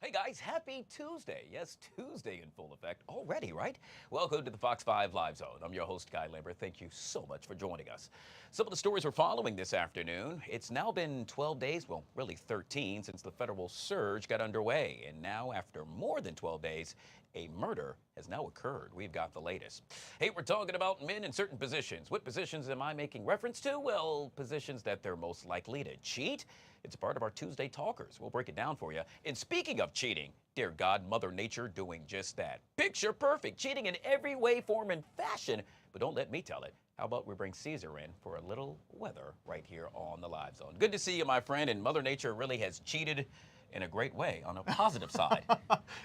Hey guys, happy Tuesday. Yes, Tuesday in full effect already, right? Welcome to the Fox 5 Live Zone. I'm your host, Guy Lambert. Thank you so much for joining us. Some of the stories we're following this afternoon. It's now been 12 days, well, really 13, since the federal surge got underway. And now, after more than 12 days, a murder has now occurred. We've got the latest. Hey, we're talking about men in certain positions. What positions am I making reference to? Well, positions that they're most likely to cheat. It's a part of our Tuesday Talkers. We'll break it down for you. And speaking of cheating, dear God, Mother Nature doing just that. Picture perfect, cheating in every way, form, and fashion. But don't let me tell it. How about we bring Caesar in for a little weather right here on the Live Zone? Good to see you, my friend. And Mother Nature really has cheated in a great way on a positive side.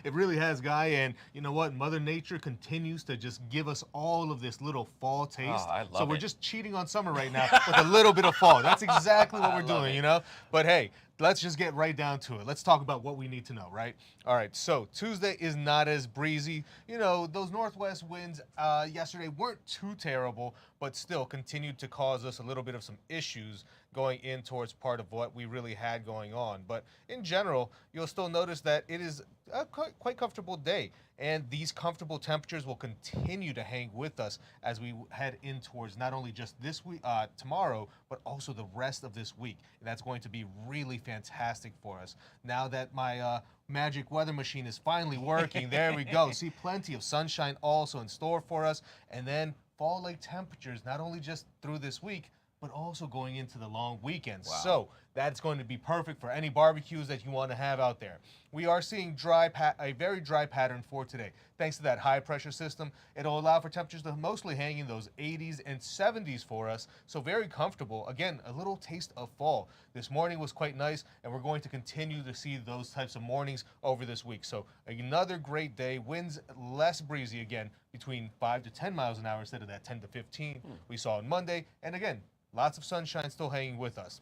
It really has, Guy, and you know what? Mother Nature continues to just give us all of this little fall taste. I love so we're it. just cheating on summer right now with a little bit of fall. That's exactly what we're doing, it. you know? But hey, let's just get right down to it. Let's talk about what we need to know, right? All right, so Tuesday is not as breezy. You know, those northwest winds yesterday weren't too terrible, but still continued to cause us a little bit of some issues going in towards part of what we really had going on. But in general, you'll still notice that it is a quite comfortable day. And these comfortable temperatures will continue to hang with us as we head in towards not only just this week, tomorrow, but also the rest of this week. And that's going to be really fantastic for us. Now that my magic weather machine is finally working, there we go. See, plenty of sunshine also in store for us. And then fall-like temperatures, not only just through this week, but also going into the long weekend. Wow. So that's going to be perfect for any barbecues that you want to have out there. We are seeing a very dry pattern for today. Thanks to that high pressure system, it'll allow for temperatures to mostly hang in those 80s and 70s for us. So very comfortable. Again, a little taste of fall. This morning was quite nice, and we're going to continue to see those types of mornings over this week. So another great day. Winds less breezy again, between 5 to 10 miles an hour instead of that 10 to 15 we saw on Monday. And again, lots of sunshine still hanging with us.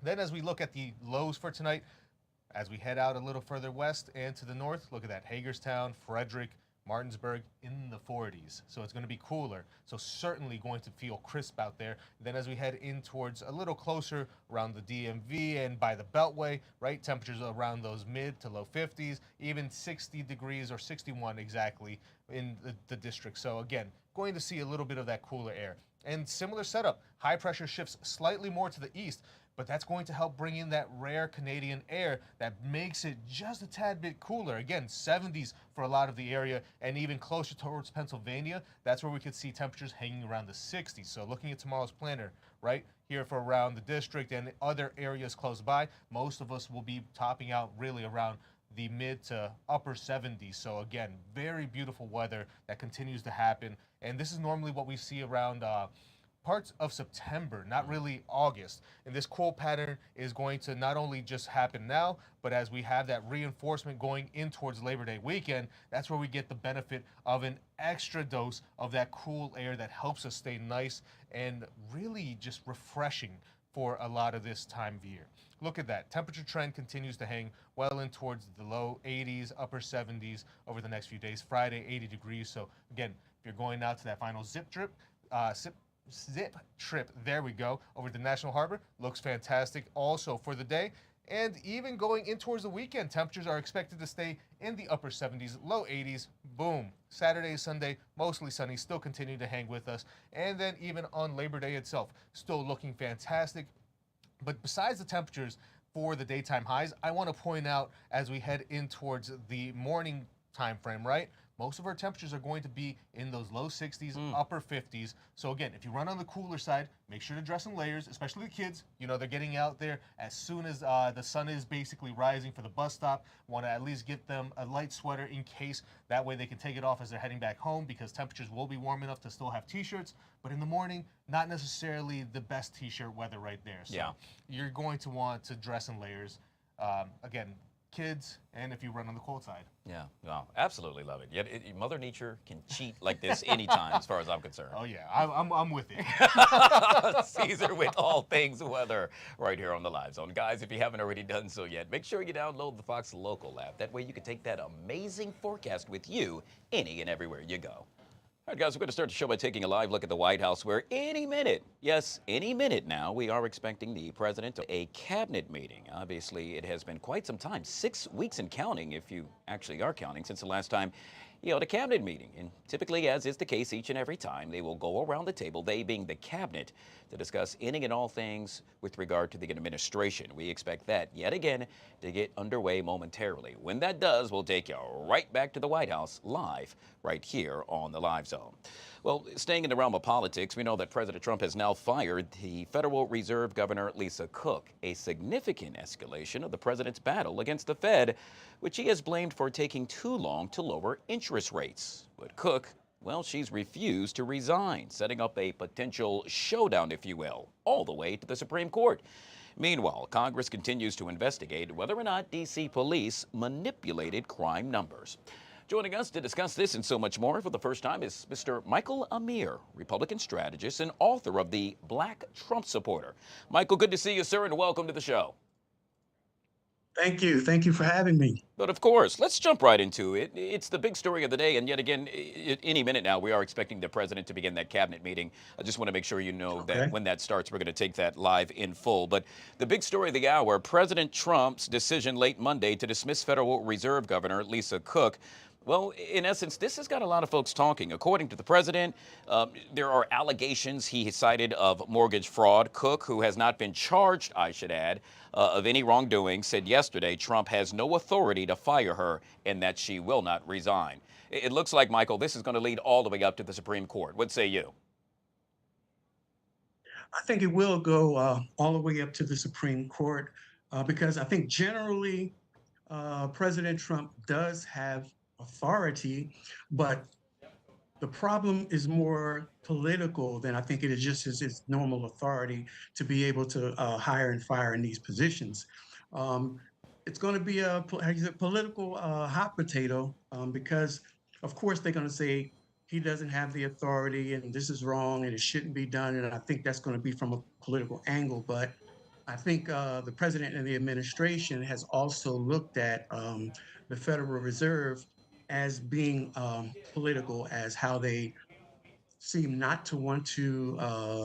Then as we look at the lows for tonight, as we head out a little further west and to the north, look at that, Hagerstown, Frederick, Martinsburg in the 40s. So it's going to be cooler. So certainly going to feel crisp out there. Then as we head in towards a little closer around the DMV and by the Beltway, right, temperatures around those mid to low 50s, even 60 degrees or 61 exactly in the district. So again, going to see a little bit of that cooler air. And similar setup, high pressure shifts slightly more to the east, but that's going to help bring in that rare Canadian air that makes it just a tad bit cooler. Again, 70s for a lot of the area, and even closer towards Pennsylvania, that's where we could see temperatures hanging around the 60s. So looking at tomorrow's planner, right, here for around the district and other areas close by, most of us will be topping out really around the mid to upper 70s. So again, very beautiful weather that continues to happen. And this is normally what we see around parts of September, not really August. And this cool pattern is going to not only just happen now, but as we have that reinforcement going in towards Labor Day weekend, that's where we get the benefit of an extra dose of that cool air that helps us stay nice and really just refreshing for a lot of this time of year. Look at that. Temperature trend continues to hang well in towards the low 80s, upper 70s over the next few days. Friday, 80 degrees. So again, if you're going out to that final zip trip, there we go, over the National Harbor, looks fantastic also for the day. And even going in towards the weekend, temperatures are expected to stay in the upper 70s, low 80s. Boom. Saturday, Sunday, mostly sunny, still continue to hang with us. And then even on Labor Day itself, still looking fantastic. But besides the temperatures for the daytime highs, I want to point out as we head in towards the morning time frame, right? Most of our temperatures are going to be in those low 60s, upper 50s. So again, if you run on the cooler side, make sure to dress in layers, especially the kids. You know, they're getting out there as soon as the sun is basically rising for the bus stop. Want to at least get them a light sweater in case. That way they can take it off as they're heading back home, because temperatures will be warm enough to still have t-shirts. But in the morning, not necessarily the best t-shirt weather right there. So you're going to want to dress in layers. Again, kids, and if you run on the cold side. Yeah, no, absolutely love it. Yet Mother Nature can cheat like this anytime, as far as I'm concerned. Oh yeah, I'm with it. Caesar with all things weather right here on the Live Zone. Guys, if you haven't already done so yet, make sure you download the Fox Local app. That way you can take that amazing forecast with you any and everywhere you go. All right, guys, we're going to start the show by taking a live look at the White House, where any minute, yes, any minute now, we are expecting the president to a cabinet meeting. Obviously, it has been quite some time, 6 weeks and counting, if you actually are counting, since the last time he held a cabinet meeting. And typically, as is the case each and every time, they will go around the table, they being the cabinet, to discuss any and all things with regard to the administration. We expect that, yet again, to get underway momentarily. When that does, we'll take you right back to the White House live right here on the Live Zone. Well, staying in the realm of politics, we know that President Trump has now fired the Federal Reserve Governor Lisa Cook, a significant escalation of the president's battle against the Fed, which he has blamed for taking too long to lower interest rates. But Cook, well, she's refused to resign, setting up a potential showdown, if you will, all the way to the Supreme Court. Meanwhile, Congress continues to investigate whether or not D.C. police manipulated crime numbers. Joining us to discuss this and so much more for the first time is Mr. Michael Amir, Republican strategist and author of the Black Trump Supporter. Michael, good to see you, sir, and welcome to the show. Thank you. Thank you for having me. But of course, let's jump right into it. It's the big story of the day, and yet again, any minute now, we are expecting the president to begin that cabinet meeting. I just want to make sure you know that when that starts, we're going to take that live in full. But the big story of the hour, President Trump's decision late Monday to dismiss Federal Reserve Governor Lisa Cook. Well, in essence, this has got a lot of folks talking. According to the president, there are allegations he cited of mortgage fraud. Cook, who has not been charged, I should add, of any wrongdoing, said yesterday Trump has no authority to fire her and that she will not resign. It looks like, Michael, this is going to lead all the way up to the Supreme Court. What say you? I think it will go all the way up to the Supreme Court because I think generally President Trump does have authority, but the problem is more political than I think it is just his normal authority to be able to hire and fire in these positions. It's going to be a political hot potato because, of course, they're going to say he doesn't have the authority and this is wrong and it shouldn't be done. And I think that's going to be from a political angle. But I think the president and the administration has also looked at the Federal Reserve as being political, as how they seem not to want to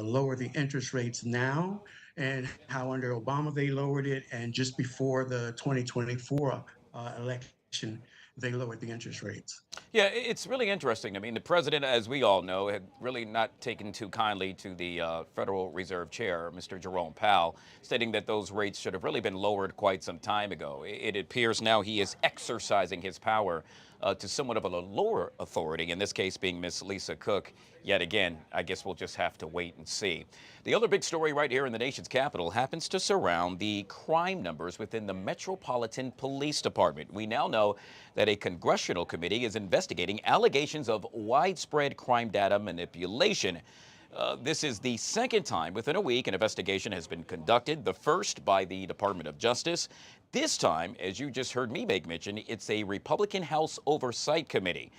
lower the interest rates now, and how under Obama they lowered it, and just before the 2024 election, they lowered the interest rates. Yeah, it's really interesting. I mean, the president, as we all know, had really not taken too kindly to the Federal Reserve Chair, Mr. Jerome Powell, stating that those rates should have really been lowered quite some time ago. It appears now he is exercising his power to somewhat of a lower authority, in this case being Miss Lisa Cook. Yet again, I guess we'll just have to wait and see. The other big story right here in the nation's capital happens to surround the crime numbers within the Metropolitan Police Department. We now know that a congressional committee is investigating allegations of widespread crime data manipulation. This is the second time within a week an investigation has been conducted, the first by the Department of Justice. This time, as you just heard me make mention, it's a Republican House Oversight Committee.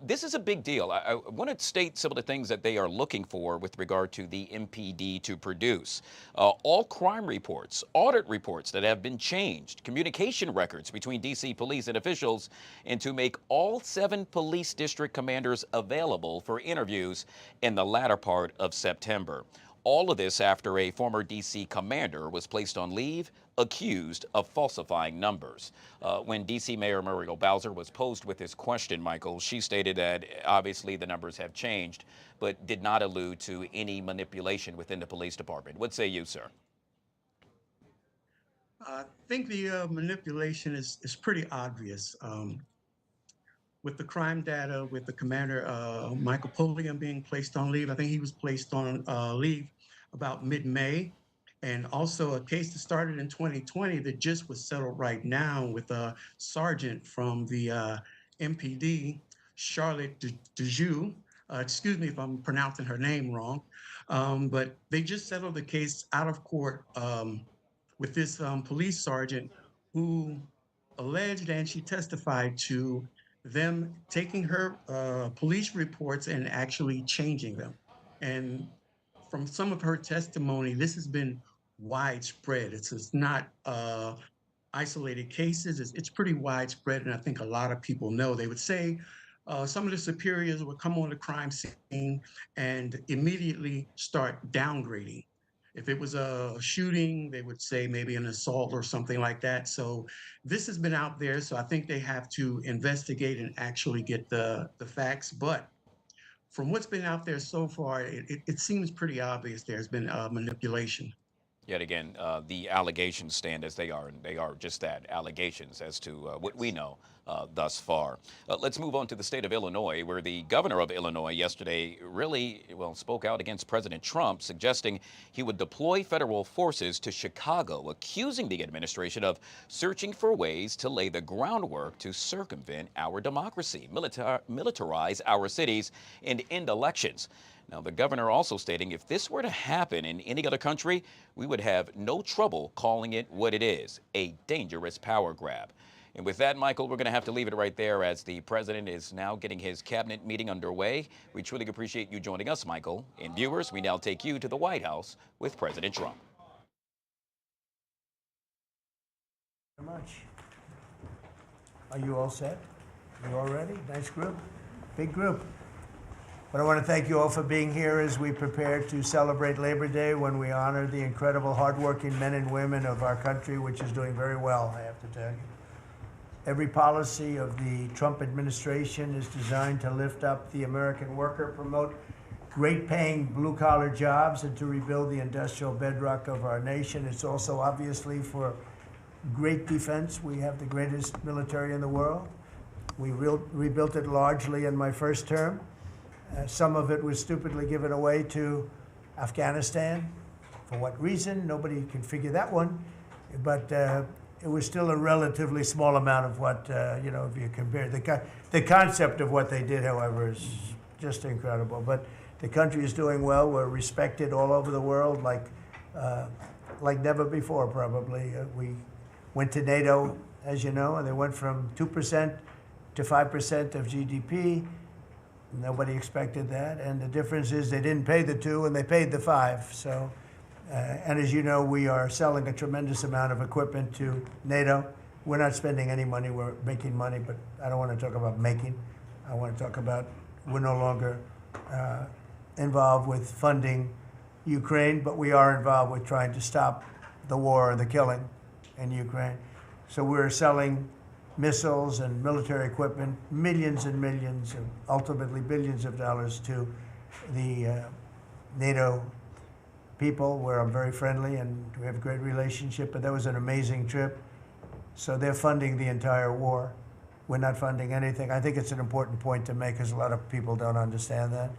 This is a big deal. I want to state some of the things that they are looking for with regard to the MPD to produce. All crime reports, audit reports that have been changed, communication records between D.C. police and officials, and to make all 7 police district commanders available for interviews in the latter part of September. All of this after a former D.C. commander was placed on leave, accused of falsifying numbers. When D.C. Mayor Muriel Bowser was posed with this question, Michael, she stated that obviously the numbers have changed, but did not allude to any manipulation within the police department. What say you, sir? I think the manipulation is pretty obvious. With the crime data, with the commander, Michael Pulliam being placed on leave. I think he was placed on leave about mid-May. And also a case that started in 2020 that just was settled right now with a sergeant from the MPD, Charlotte Dejou. Excuse me if I'm pronouncing her name wrong. But they just settled the case out of court with this police sergeant who alleged, and she testified to, them taking her police reports and actually changing them. And from some of her testimony, this has been widespread. It's not isolated cases. It's pretty widespread, and I think a lot of people know. They would say some of the superiors would come on the crime scene and immediately start downgrading. If it was a shooting, they would say maybe an assault or something like that. So this has been out there. So I think they have to investigate and actually get the facts. But from what's been out there so far, it seems pretty obvious there's been manipulation. Yet again, the allegations stand as they are, and they are just that, allegations as to what we know thus far. Let's move on to the state of Illinois, where the governor of Illinois yesterday really, well, spoke out against President Trump, suggesting he would deploy federal forces to Chicago, accusing the administration of searching for ways to lay the groundwork to circumvent our democracy, militarize our cities, and end elections. Now, the governor also stating if this were to happen in any other country, we would have no trouble calling it what it is, a dangerous power grab. And with that, Michael, we're going to have to leave it right there as the president is now getting his cabinet meeting underway. We truly appreciate you joining us, Michael. And viewers, we now take you to the White House with President Trump. Very much. Are you all set? You all ready? Nice group. Big group. But I want to thank you all for being here as we prepare to celebrate Labor Day, when we honor the incredible hardworking men and women of our country, which is doing very well, I have to tell you. Every policy of the Trump administration is designed to lift up the American worker, promote great-paying blue-collar jobs, and to rebuild the industrial bedrock of our nation. It's also obviously for great defense. We have the greatest military in the world. We rebuilt it largely in my first term. Some of it was stupidly given away to Afghanistan. For what reason? Nobody can figure that one. But it was still a relatively small amount of what, you know, if you compare. The concept of what they did, however, is just incredible. But the country is doing well. We're respected all over the world like never before, probably. We went to NATO, as you know, and they went from 2% to 5% of GDP. Nobody expected that, and the difference is they didn't pay the 2 and they paid the 5. So, and as you know, we are selling a tremendous amount of equipment to NATO. We're not spending any money, we're making money, but I don't want to talk about making. I want to talk about we're no longer involved with funding Ukraine, but we are involved with trying to stop the war and the killing in Ukraine. So we're selling missiles and military equipment, millions and millions, and ultimately billions of dollars to the NATO people, where I'm very friendly and we have a great relationship. But that was an amazing trip. So they're funding the entire war. We're not funding anything. I think it's an important point to make, because a lot of people don't understand that.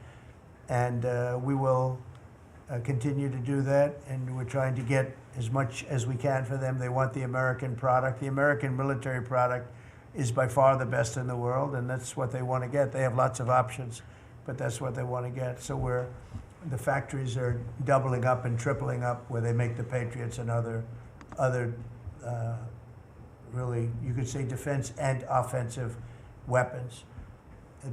And we will continue to do that, and we're trying to get as much as we can for them. They want the American product. The American military product is by far the best in the world, and that's what they want to get. They have lots of options, but that's what they want to get. So the factories are doubling up and tripling up, where they make the Patriots and other really, you could say, defense and offensive weapons.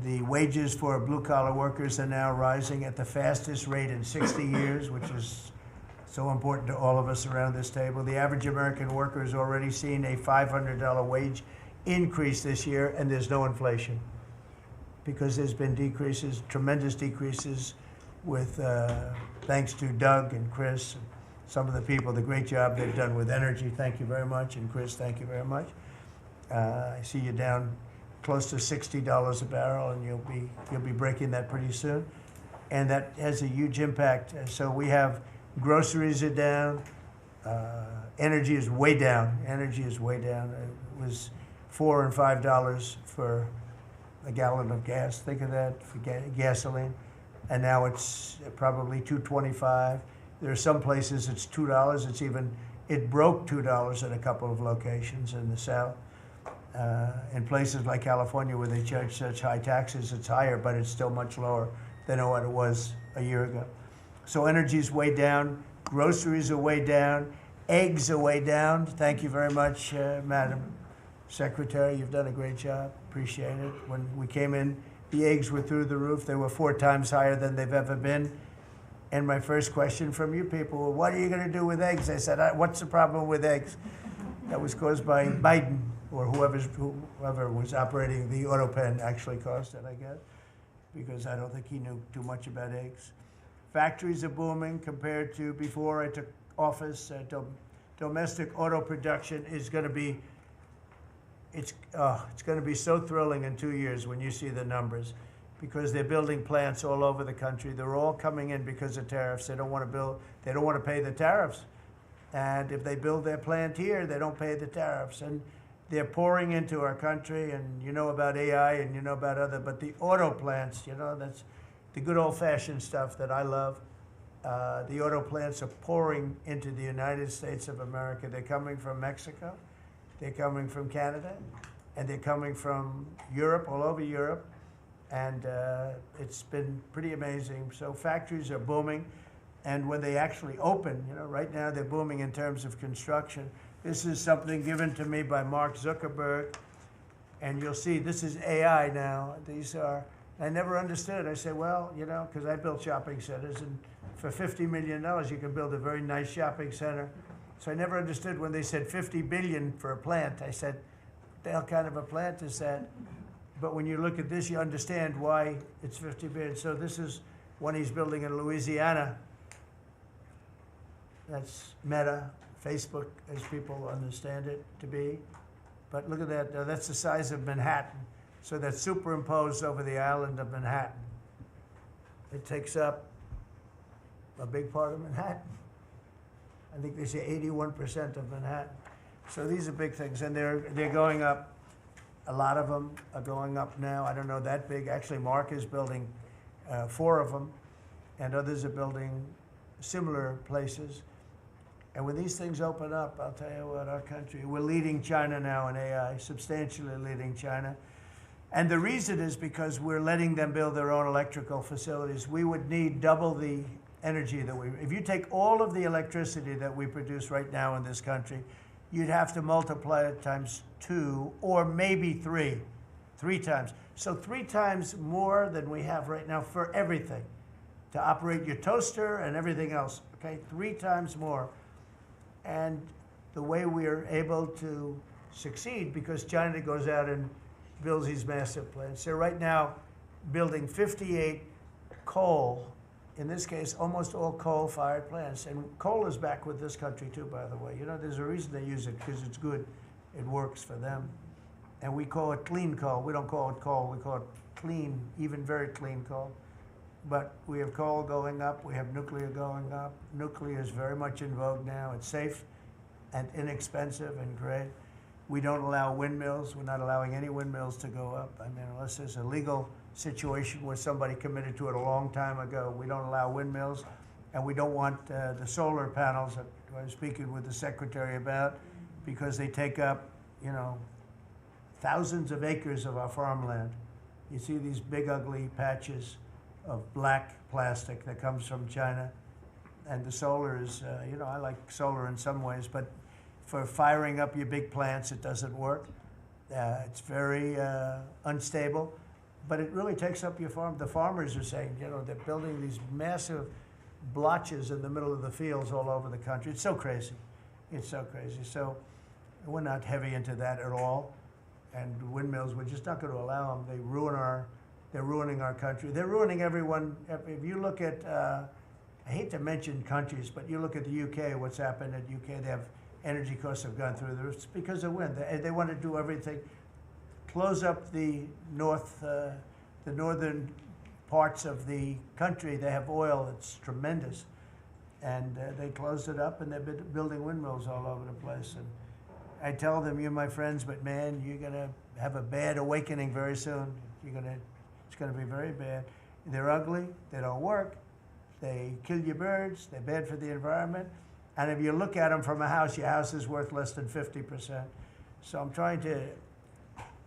The wages for blue-collar workers are now rising at the fastest rate in 60 years, which is so important to all of us around this table. The average American worker has already seen a $500 wage increase this year, and there's no inflation, because there's been decreases, tremendous decreases, with thanks to Doug and Chris, and some of the people, the great job they've done with energy. Thank you very much. And Chris, thank you very much. I see you down close to $60 a barrel, and you'll be breaking that pretty soon. And that has a huge impact. So we have groceries are down. Energy is way down. Energy is way down. It was $4 and $5 for a gallon of gas. Think of that, for gasoline. And now it's probably $2.25. There are some places it's $2. It broke $2 at a couple of locations in the South. In places like California, where they charge such high taxes, it's higher, but it's still much lower than what it was a year ago. So energy's way down. Groceries are way down. Eggs are way down. Thank you very much, Madam Secretary. You've done a great job. Appreciate it. When we came in, the eggs were through the roof. They were 4 times higher than they've ever been. And my first question from you people, well, what are you going to do with eggs? I said, what's the problem with eggs? That was caused by Biden. or whoever was operating the auto pen actually caused it, I guess, because I don't think he knew too much about eggs. Factories are booming compared to before I took office. Domestic auto production is going to be, it's going to be so thrilling in 2 years when you see the numbers, because they're building plants all over the country. They're all coming in because of tariffs. They don't want to build, they don't want to pay the tariffs. And if they build their plant here, they don't pay the tariffs. And they're pouring into our country, and you know about AI and you know about other, but the auto plants, you know, that's the good old-fashioned stuff that I love. The auto plants are pouring into the United States of America. They're coming from Mexico, they're coming from Canada, and they're coming from Europe, all over Europe. And it's been pretty amazing. So factories are booming. And when they actually open, you know, right now they're booming in terms of construction. This is something given to me by Mark Zuckerberg. And you'll see, this is AI now. These are, I never understood. I said, well, you know, because I built shopping centers, and for $50 million, you can build a very nice shopping center. So I never understood when they said $50 billion for a plant. I said, what the hell kind of a plant is that? But when you look at this, you understand why it's 50 billion. So this is one he's building in Louisiana. That's Meta, Facebook, as people understand it to be. But look at that, that's the size of Manhattan. So that's superimposed over the island of Manhattan. It takes up a big part of Manhattan. I think they say 81% of Manhattan. So these are big things, and they're going up. A lot of them are going up now. I don't know that big. Actually, Mark is building 4 of them, and others are building similar places. And when these things open up, I'll tell you what, our country, we're leading China now in AI, substantially leading China. And the reason is because we're letting them build their own electrical facilities. We would need double the energy that if you take all of the electricity that we produce right now in this country, you'd have to multiply it times 2 or maybe 3 times. So 3 times more than we have right now for everything, to operate your toaster and everything else, okay? 3 times more. And the way we are able to succeed, because China goes out and builds these massive plants. They're right now building 58 coal, in this case, almost all coal-fired plants. And coal is back with this country too, by the way. You know, there's a reason they use it, because it's good. It works for them. And we call it clean coal. We don't call it coal, we call it clean, even very clean coal. But we have coal going up, we have nuclear going up. Nuclear is very much in vogue now. It's safe and inexpensive and great. We don't allow windmills. We're not allowing any windmills to go up. I mean, unless there's a legal situation where somebody committed to it a long time ago, we don't allow windmills. And we don't want the solar panels that I was speaking with the secretary about, because they take up, you know, thousands of acres of our farmland. You see these big ugly patches of black plastic that comes from China. And the solar is, you know, I like solar in some ways, but for firing up your big plants, it doesn't work. It's very unstable, but it really takes up your farm. The farmers are saying, you know, they're building these massive blotches in the middle of the fields all over the country. It's so crazy. It's so crazy. So we're not heavy into that at all. And windmills, we're just not going to allow them. They're ruining our country. They're ruining everyone. If you look at, I hate to mention countries, but you look at the UK, what's happened at UK, they have energy costs have gone through the roof. It's because of wind. They want to do everything, close up the northern parts of the country. They have oil, it's tremendous. And they closed it up, and they've been building windmills all over the place. And I tell them, you're my friends, but man, you're gonna have a bad awakening very soon. It's gonna be very bad. They're ugly, they don't work, they kill your birds, they're bad for the environment. And if you look at them from a house, your house is worth less than 50%. So I'm trying to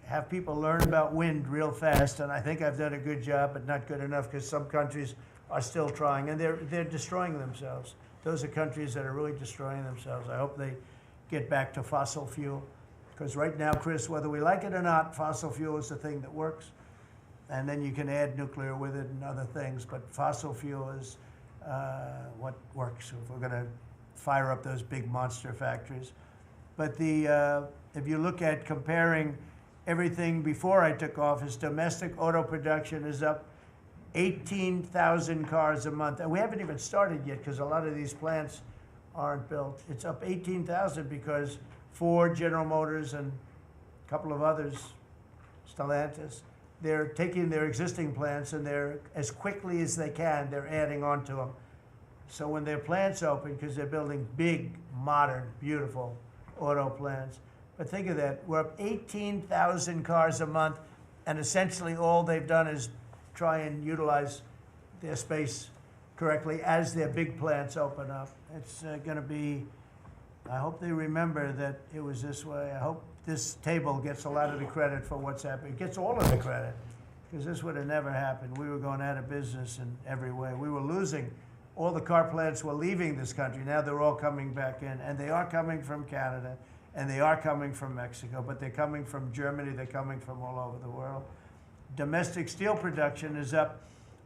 have people learn about wind real fast, and I think I've done a good job, but not good enough, because some countries are still trying, and they're destroying themselves. Those are countries that are really destroying themselves. I hope they get back to fossil fuel, because right now, Chris, whether we like it or not, fossil fuel is the thing that works, and then you can add nuclear with it and other things, but fossil fuel is what works if we're going to fire up those big monster factories. But if you look at comparing everything before I took office, domestic auto production is up 18,000 cars a month. And we haven't even started yet because a lot of these plants aren't built. It's up 18,000 because Ford, General Motors, and a couple of others, Stellantis, they're taking their existing plants and they're, as quickly as they can, they're adding on to them. So when their plants open, because they're building big, modern, beautiful auto plants. But think of that, we're up 18,000 cars a month, and essentially all they've done is try and utilize their space correctly as their big plants open up. It's going to be, I hope they remember that it was this way. I hope this table gets a lot of the credit for what's happening. It gets all of the credit, because this would have never happened. We were going out of business in every way. We were losing. All the car plants were leaving this country. Now they're all coming back in, and they are coming from Canada, and they are coming from Mexico, but they're coming from Germany, they're coming from all over the world. Domestic steel production is up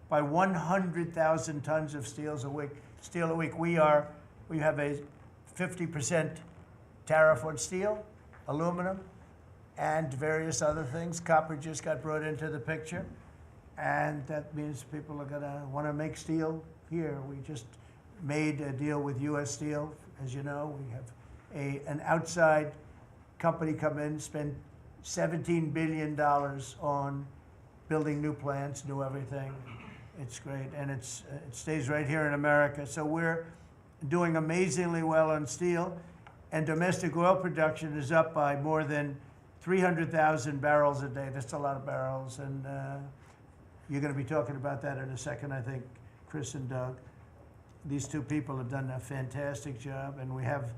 by 100,000 tons of steel a week. We have a 50% tariff on steel, aluminum, and various other things. Copper just got brought into the picture, and that means people are gonna wanna make steel here. We just made a deal with U.S. Steel. As you know, we have an outside company come in, spend $17 billion on building new plants, new everything. It's great, and it stays right here in America. So we're doing amazingly well on steel, and domestic oil production is up by more than 300,000 barrels a day. That's a lot of barrels, and you're going to be talking about that in a second, I think, Chris and Doug. These two people have done a fantastic job, and we have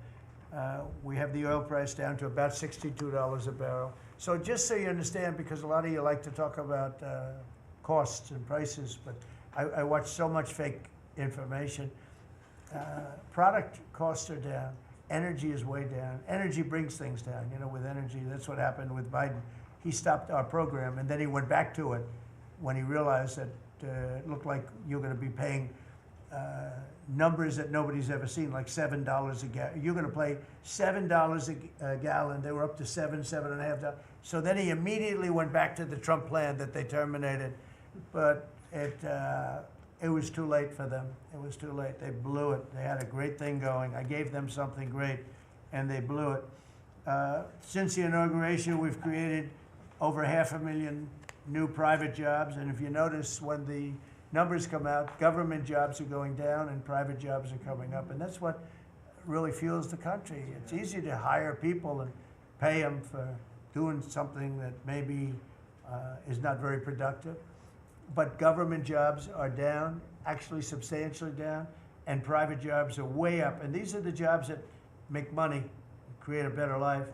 the oil price down to about $62 a barrel. So just so you understand, because a lot of you like to talk about costs and prices, but I watch so much fake information. Product costs are down. Energy is way down. Energy brings things down. You know, with energy, that's what happened with Biden. He stopped our program, and then he went back to it when he realized that it looked like you're going to be paying numbers that nobody's ever seen, like $7 a gallon. You're going to pay $7 a gallon. They were up to $7.5. So then he immediately went back to the Trump plan that they terminated, but it was too late for them. It was too late. They blew it. They had a great thing going. I gave them something great, and they blew it. Since the inauguration, we've created over 500,000 new private jobs, and if you notice, when the numbers come out, government jobs are going down and private jobs are coming up, and that's what really fuels the country. It's easy to hire people and pay them for doing something that maybe is not very productive, but government jobs are down, actually substantially down, and private jobs are way up, and these are the jobs that make money, create a better life.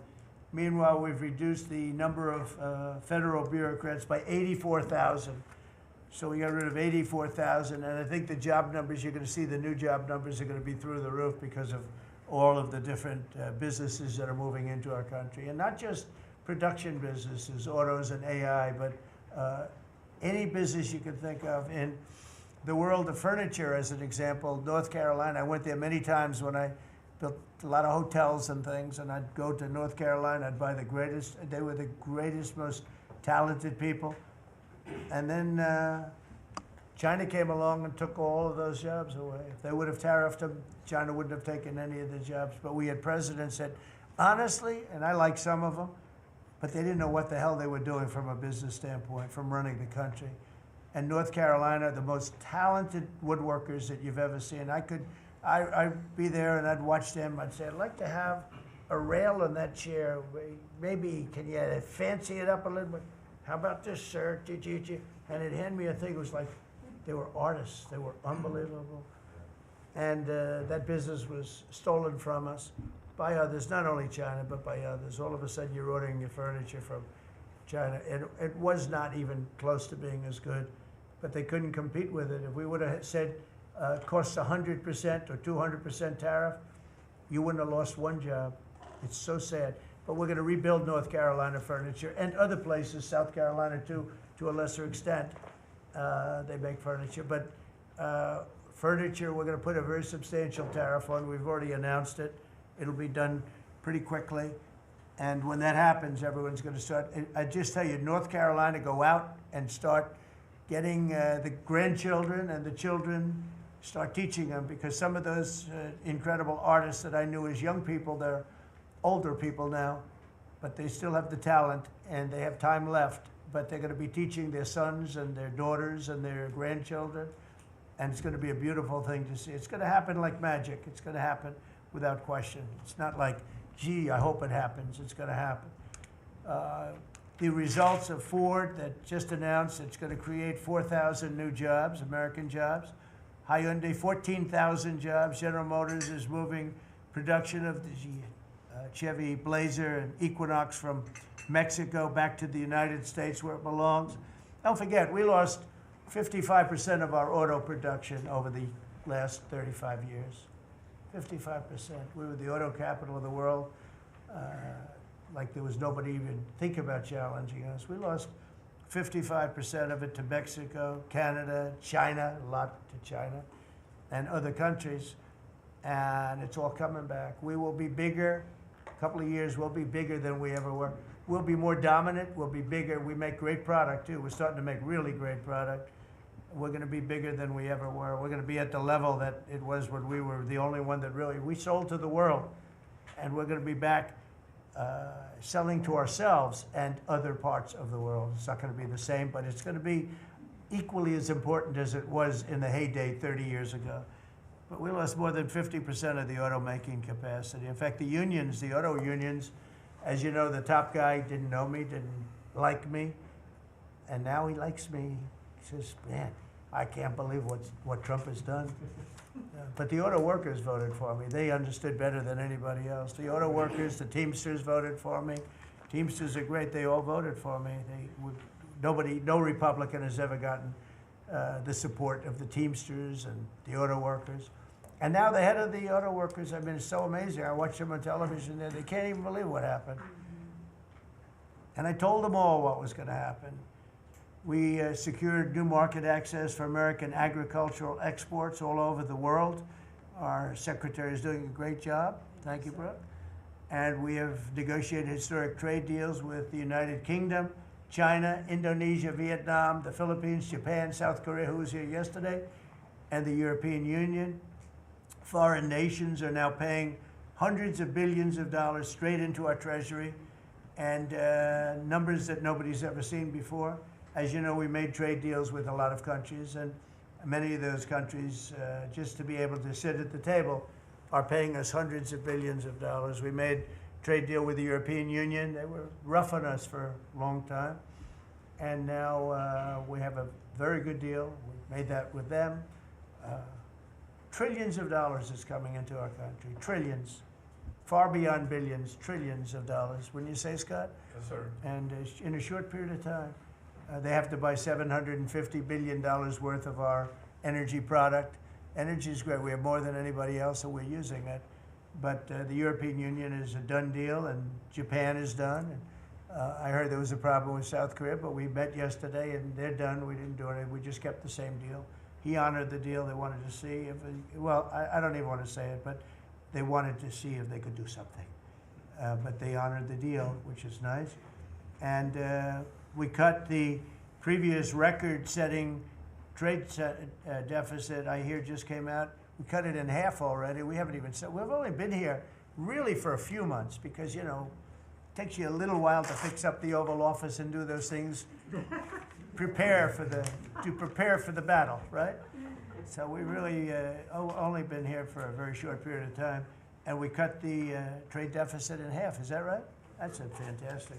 Meanwhile, we've reduced the number of federal bureaucrats by 84,000. So we got rid of 84,000, and I think the job numbers, you're going to see the new job numbers are going to be through the roof because of all of the different businesses that are moving into our country. And not just production businesses, autos and AI, but any business you can think of. In the world of furniture, as an example, North Carolina, I went there many times when I built a lot of hotels and things, and I'd go to North Carolina, I'd buy the greatest, they were the greatest, most talented people. And then China came along and took all of those jobs away. If they would have tariffed them, China wouldn't have taken any of the jobs. But we had presidents that, honestly, and I like some of them, but they didn't know what the hell they were doing from a business standpoint, from running the country. And North Carolina, the most talented woodworkers that you've ever seen. I'd be there and I'd watch them. I'd say, I'd like to have a rail on that chair. Maybe can you fancy it up a little bit? How about this, sir? And they'd hand me a thing. It was like they were artists. They were unbelievable. And that business was stolen from us by others, not only China, but by others. All of a sudden, you're ordering your furniture from China. It was not even close to being as good, but they couldn't compete with it. If we would have said costs 100% or 200% tariff, you wouldn't have lost one job. It's so sad. But we're going to rebuild North Carolina furniture and other places, South Carolina too, to a lesser extent. They make furniture. But furniture, we're going to put a very substantial tariff on. We've already announced it. It'll be done pretty quickly. And when that happens, everyone's going to start. I just tell you, North Carolina, go out and start getting the grandchildren and the children, start teaching them, because some of those incredible artists that I knew as young people, they're older people now, but they still have the talent and they have time left, but they're going to be teaching their sons and their daughters and their grandchildren, and it's going to be a beautiful thing to see. It's going to happen like magic. It's going to happen without question. It's not like, gee, I hope it happens. It's going to happen. The results of Ford that just announced it's going to create 4,000 new jobs, American jobs. Hyundai, 14,000 jobs. General Motors is moving production of the Chevy Blazer and Equinox from Mexico back to the United States where it belongs. Don't forget, we lost 55% of our auto production over the last 35 years. 55%. We were the auto capital of the world. Like there was nobody even think about challenging us. We lost 55% of it to Mexico, Canada, China, a lot to China, and other countries. And it's all coming back. We will be bigger. A couple of years, we'll be bigger than we ever were. We'll be more dominant. We'll be bigger. We make great product, too. We're starting to make really great product. We're going to be bigger than we ever were. We're going to be at the level that it was when we were the only one that really, we sold to the world. And we're going to be back selling to ourselves and other parts of the world. It's not going to be the same, but it's going to be equally as important as it was in the heyday 30 years ago. But we lost more than 50% of the automaking capacity. In fact, the unions, the auto unions, as you know, the top guy didn't know me, didn't like me, and now he likes me. He says, man, I can't believe what Trump has done. But the auto workers voted for me. They understood better than anybody else. The auto workers, the Teamsters voted for me. Teamsters are great. They all voted for me. No Republican has ever gotten the support of the Teamsters and the auto workers. And now the head of the auto workers, I mean, it's so amazing. I watch them on television there. They can't even believe what happened. And I told them all what was going to happen. We secured new market access for American agricultural exports all over the world. Our secretary is doing a great job. Thank you, Brooke. And we have negotiated historic trade deals with the United Kingdom, China, Indonesia, Vietnam, the Philippines, Japan, South Korea, who was here yesterday, and the European Union. Foreign nations are now paying hundreds of billions of dollars straight into our treasury, and numbers that nobody's ever seen before. As you know, we made trade deals with a lot of countries, and many of those countries, just to be able to sit at the table, are paying us hundreds of billions of dollars. We made a trade deal with the European Union. They were rough on us for a long time, and now we have a very good deal. We made that with them. Trillions of dollars is coming into our country. Trillions. Far beyond billions, trillions of dollars. Wouldn't you say, Scott? Yes, sir. And in a short period of time. They have to buy $750 billion worth of our energy product. Energy is great. We have more than anybody else, and we're using it. But the European Union is a done deal, and Japan is done. And, I heard there was a problem with South Korea, but we met yesterday, and they're done. We didn't do anything. We just kept the same deal. He honored the deal. They wanted to see if, I don't even want to say it, but they wanted to see if they could do something. But they honored the deal, which is nice. And we cut the previous record-setting trade deficit, I hear just came out. We cut it in half already. We haven't even said, we've only been here really for a few months because, you know, it takes you a little while to fix up the Oval Office and do those things. prepare for the battle, right? So we really only been here for a very short period of time, and we cut the trade deficit in half. Is that right? That's fantastic.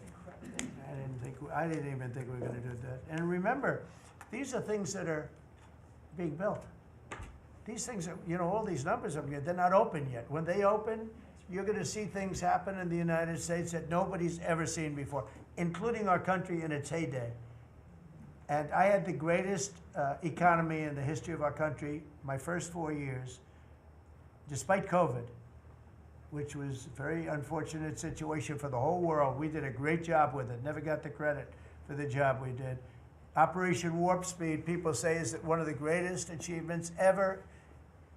I didn't even think we were going to do that. And remember, these are things that are being built. These things are, you know, all these numbers up here, they're not open yet. When they open, you're going to see things happen in the United States that nobody's ever seen before, including our country in its heyday. And I had the greatest economy in the history of our country my first 4 years, despite COVID, which was a very unfortunate situation for the whole world. We did a great job with it, never got the credit for the job we did. Operation Warp Speed, people say, is one of the greatest achievements ever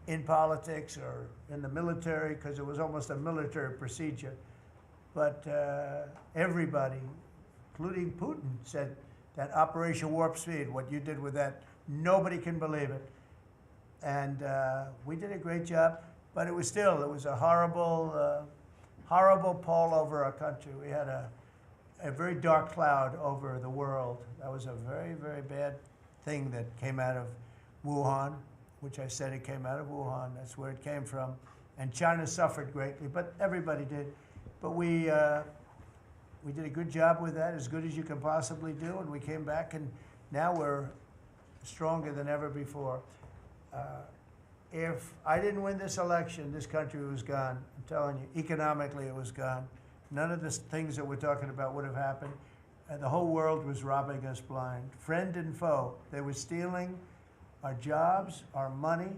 in politics or in the military, because it was almost a military procedure. but everybody, including Putin, said that Operation Warp Speed, what you did with that, nobody can believe it. And we did a great job, but it was a horrible, horrible pall over our country. We had a very dark cloud over the world. That was a very, very bad thing that came out of Wuhan, which I said it came out of Wuhan. That's where it came from. And China suffered greatly, but everybody did. But we did a good job with that, as good as you can possibly do, and we came back, and now we're stronger than ever before. If I didn't win this election, this country was gone. I'm telling you, economically it was gone. None of the things that we're talking about would have happened. The whole world was robbing us blind. Friend and foe, they were stealing our jobs, our money,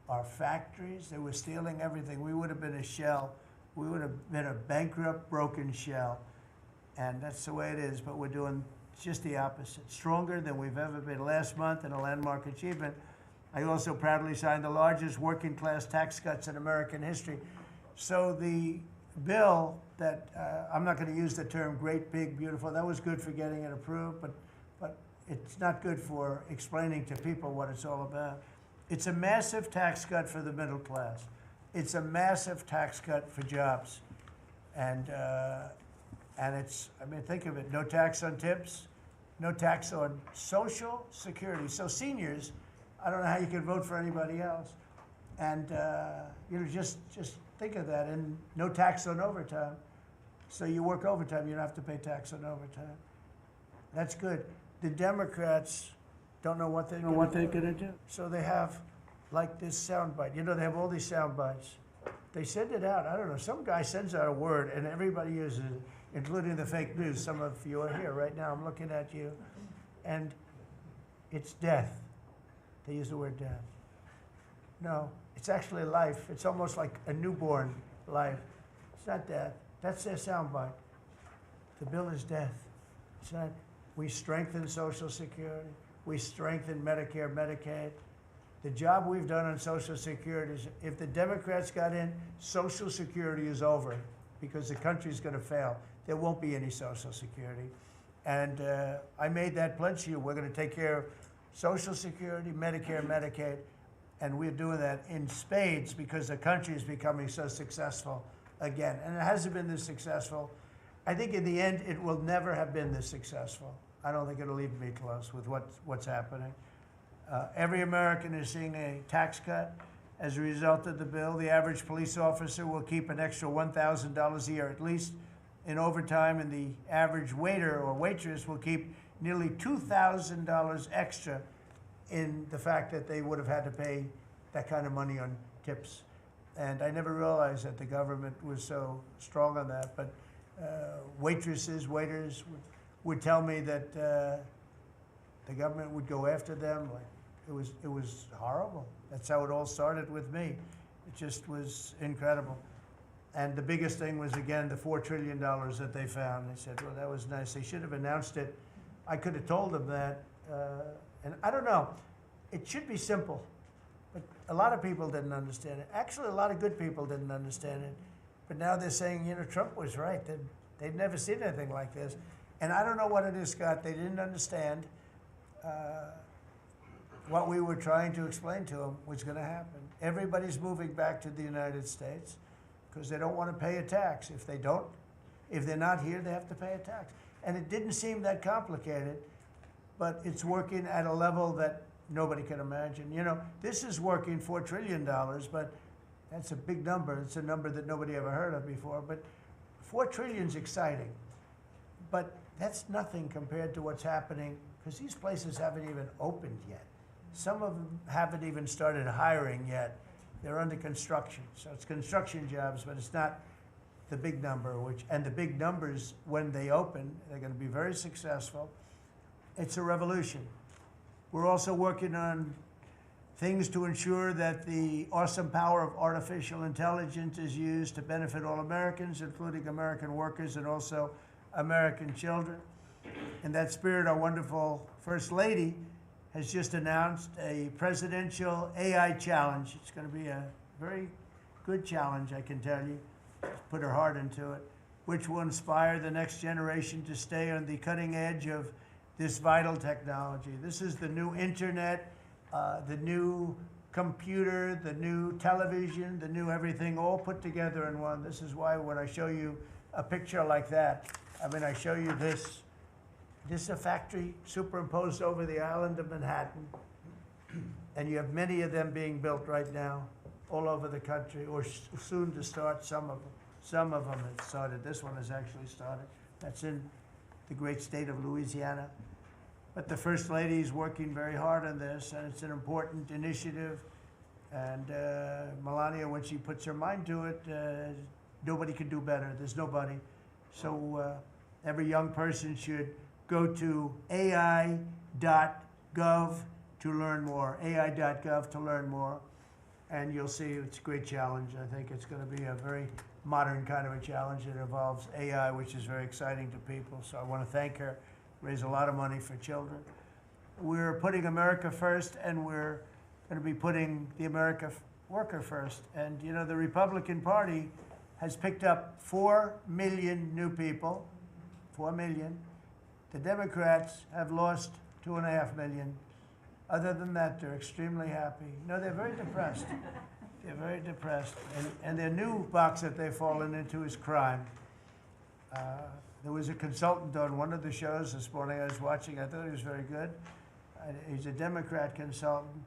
our factories. They were stealing everything. We would have been a shell. We would have been a bankrupt, broken shell. And that's the way it is, but we're doing just the opposite. Stronger than we've ever been. Last month, in a landmark achievement, I also proudly signed the largest working class tax cuts in American history. So the bill that, I'm not going to use the term great, big, beautiful, that was good for getting it approved, but it's not good for explaining to people what it's all about. It's a massive tax cut for the middle class. It's a massive tax cut for jobs. And it's, I mean, think of it, no tax on tips, no tax on Social Security. So seniors, I don't know how you can vote for anybody else. And, you know, just think of that. And no tax on overtime. So you work overtime, you don't have to pay tax on overtime. That's good. The Democrats don't know what they're going to do. So they have, like, this soundbite. You know, they have all these sound bites. They send it out. I don't know. Some guy sends out a word, and everybody uses it, including the fake news. Some of you are here right now. I'm looking at you. And it's death. They use the word death. No, it's actually life. It's almost like a newborn life. It's not death. That's their soundbite. The bill is death. It's not. We strengthen Social Security. We strengthen Medicare, Medicaid. The job we've done on Social Security is, if the Democrats got in, Social Security is over because the country's going to fail. There won't be any Social Security. And I made that pledge to you. We're going to take care of Social Security, Medicare, Medicaid, and we're doing that in spades because the country is becoming so successful again. And it hasn't been this successful. I think in the end, it will never have been this successful. I don't think it'll even be close with what's happening. Every American is seeing a tax cut as a result of the bill. The average police officer will keep an extra $1,000 a year at least in overtime, and the average waiter or waitress will keep nearly $2,000 extra in the fact that they would have had to pay that kind of money on tips. And I never realized that the government was so strong on that, but waitresses, waiters would tell me that the government would go after them. Like, it was horrible. That's how it all started with me. It just was incredible. And the biggest thing was, again, the $4 trillion that they found. They said, well, that was nice. They should have announced it. I could have told them that. And I don't know. It should be simple. But a lot of people didn't understand it. Actually, a lot of good people didn't understand it. But now they're saying, you know, Trump was right. They'd never seen anything like this. And I don't know what it is, Scott. They didn't understand what we were trying to explain to them was going to happen. Everybody's moving back to the United States because they don't want to pay a tax. If they're not here, they have to pay a tax. And it didn't seem that complicated, but it's working at a level that nobody can imagine. You know, this is working $4 trillion, but that's a big number. It's a number that nobody ever heard of before. But 4 trillion is exciting, but that's nothing compared to what's happening because these places haven't even opened yet. Some of them haven't even started hiring yet. They're under construction. So it's construction jobs, but it's not the big number, and the big numbers, when they open, they're going to be very successful. It's a revolution. We're also working on things to ensure that the awesome power of artificial intelligence is used to benefit all Americans, including American workers and also American children. In that spirit, our wonderful First Lady has just announced a presidential AI challenge. It's going to be a very good challenge, I can tell you. She's put her heart into it. which will inspire the next generation to stay on the cutting edge of this vital technology. This is the new internet, the new computer, the new television, the new everything, all put together in one. This is why when I show you a picture like that, I mean, I show you this. This is a factory superimposed over the island of Manhattan. And you have many of them being built right now all over the country, or soon to start, some of them. Some of them have started. This one has actually started. That's in the great state of Louisiana. But the First Lady is working very hard on this, and it's an important initiative. And Melania, when she puts her mind to it, nobody can do better. There's nobody. So every young person should go to ai.gov to learn more, ai.gov to learn more. And you'll see it's a great challenge. I think it's going to be a very modern kind of a challenge that involves AI, which is very exciting to people. So I want to thank her, raise a lot of money for children. We're putting America first, and we're going to be putting the America worker first. And you know, the Republican Party has picked up 4 million new people, 4 million. The Democrats have lost 2.5 million. Other than that, they're extremely happy. No, they're very depressed. They're very depressed. And their new box that they've fallen into is crime. There was a consultant on one of the shows this morning I was watching. I thought he was very good. He's a Democrat consultant.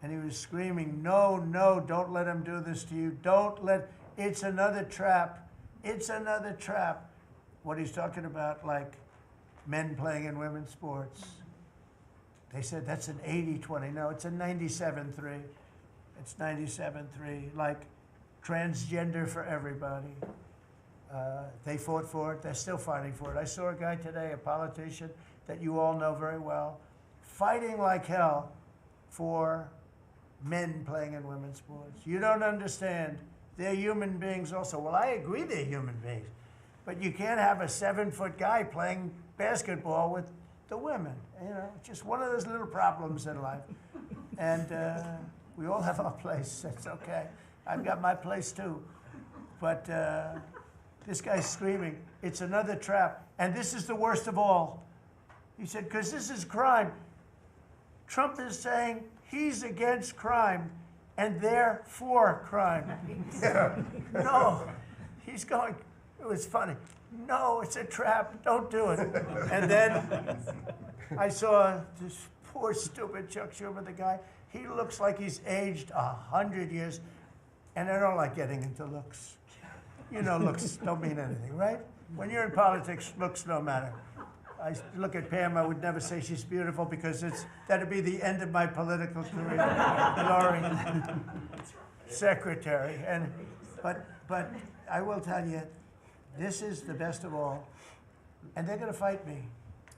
And he was screaming, no, no, don't let him do this to you. Don't let, it's another trap. It's another trap. What he's talking about, like men playing in women's sports. They said that's an 80-20. No, it's a 97-3. It's 97-3. Like transgender for everybody. They fought for it. They're still fighting for it. I saw a guy today, a politician that you all know very well, fighting like hell for men playing in women's sports. You don't understand. They're human beings also. Well, I agree they're human beings. But you can't have a 7-foot guy playing basketball with the women. You know, just one of those little problems in life. And we all have our place. It's okay. I've got my place too. But this guy's screaming, it's another trap. And this is the worst of all. He said, because this is crime. Trump is saying he's against crime and they're for crime. No, he's going, it was funny. No, it's a trap. Don't do it. And then I saw this poor, stupid Chuck Schumer, the guy. He looks like he's aged 100 years. And I don't like getting into looks. You know, looks don't mean anything, right? When you're in politics, looks don't matter. I look at Pam, I would never say she's beautiful because that'd be the end of my political career. Laurie, secretary. But I will tell you, this is the best of all. And they're going to fight me.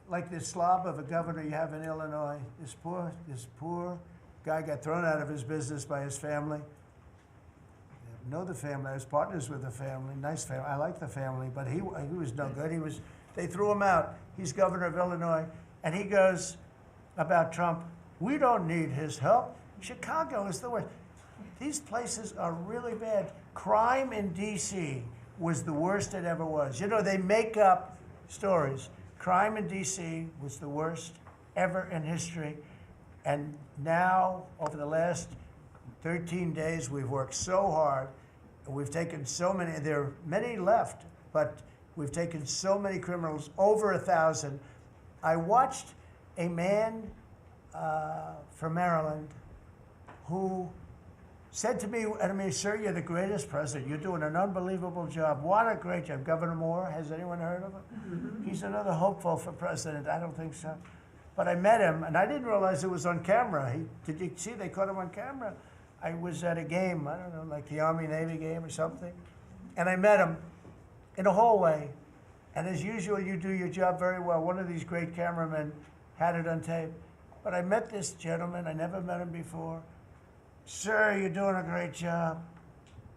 Like this slob of a governor you have in Illinois. This poor guy got thrown out of his business by his family. I know the family. I was partners with the family. Nice family. I like the family, but he was no good. They threw him out. He's governor of Illinois. And he goes about Trump, we don't need his help. Chicago is the worst. These places are really bad. Crime in D.C. was the worst it ever was. You know, they make up stories. Crime in D.C. was the worst ever in history. And now, over the last 13 days, we've worked so hard. We've taken so many, there are many left, but we've taken so many criminals, over 1,000. I watched a man from Maryland who said to me, I mean, sir, you're the greatest president. You're doing an unbelievable job. What a great job. Governor Moore, has anyone heard of him? Mm-hmm. He's another hopeful for president. I don't think so. But I met him, and I didn't realize it was on camera. Did you see they caught him on camera? I was at a game, I don't know, like the Army-Navy game or something. And I met him in a hallway. And as usual, you do your job very well. One of these great cameramen had it on tape. But I met this gentleman. I never met him before. Sir, you're doing a great job.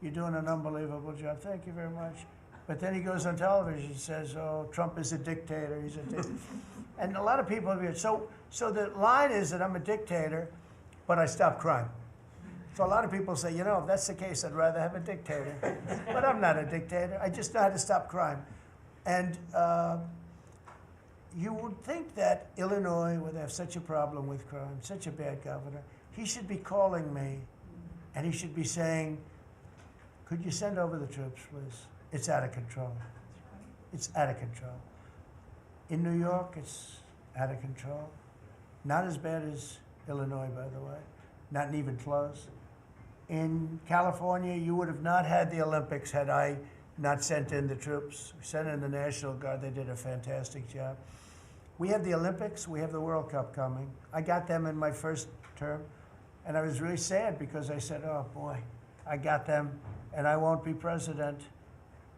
You're doing an unbelievable job. Thank you very much. But then he goes on television and says, oh, Trump is a dictator. He's a dictator. And a lot of people are so the line is that I'm a dictator, but I stop crime. So a lot of people say, you know, if that's the case, I'd rather have a dictator. But I'm not a dictator. I just know how to stop crime. And you would think that Illinois would have such a problem with crime, such a bad governor. He should be calling me, and he should be saying, could you send over the troops, please? It's out of control. It's out of control. In New York, it's out of control. Not as bad as Illinois, by the way. Not even close. In California, you would have not had the Olympics had I not sent in the troops. We sent in the National Guard. They did a fantastic job. We have the Olympics. We have the World Cup coming. I got them in my first term, and I was really sad because I said, oh, boy, I got them, and I won't be president.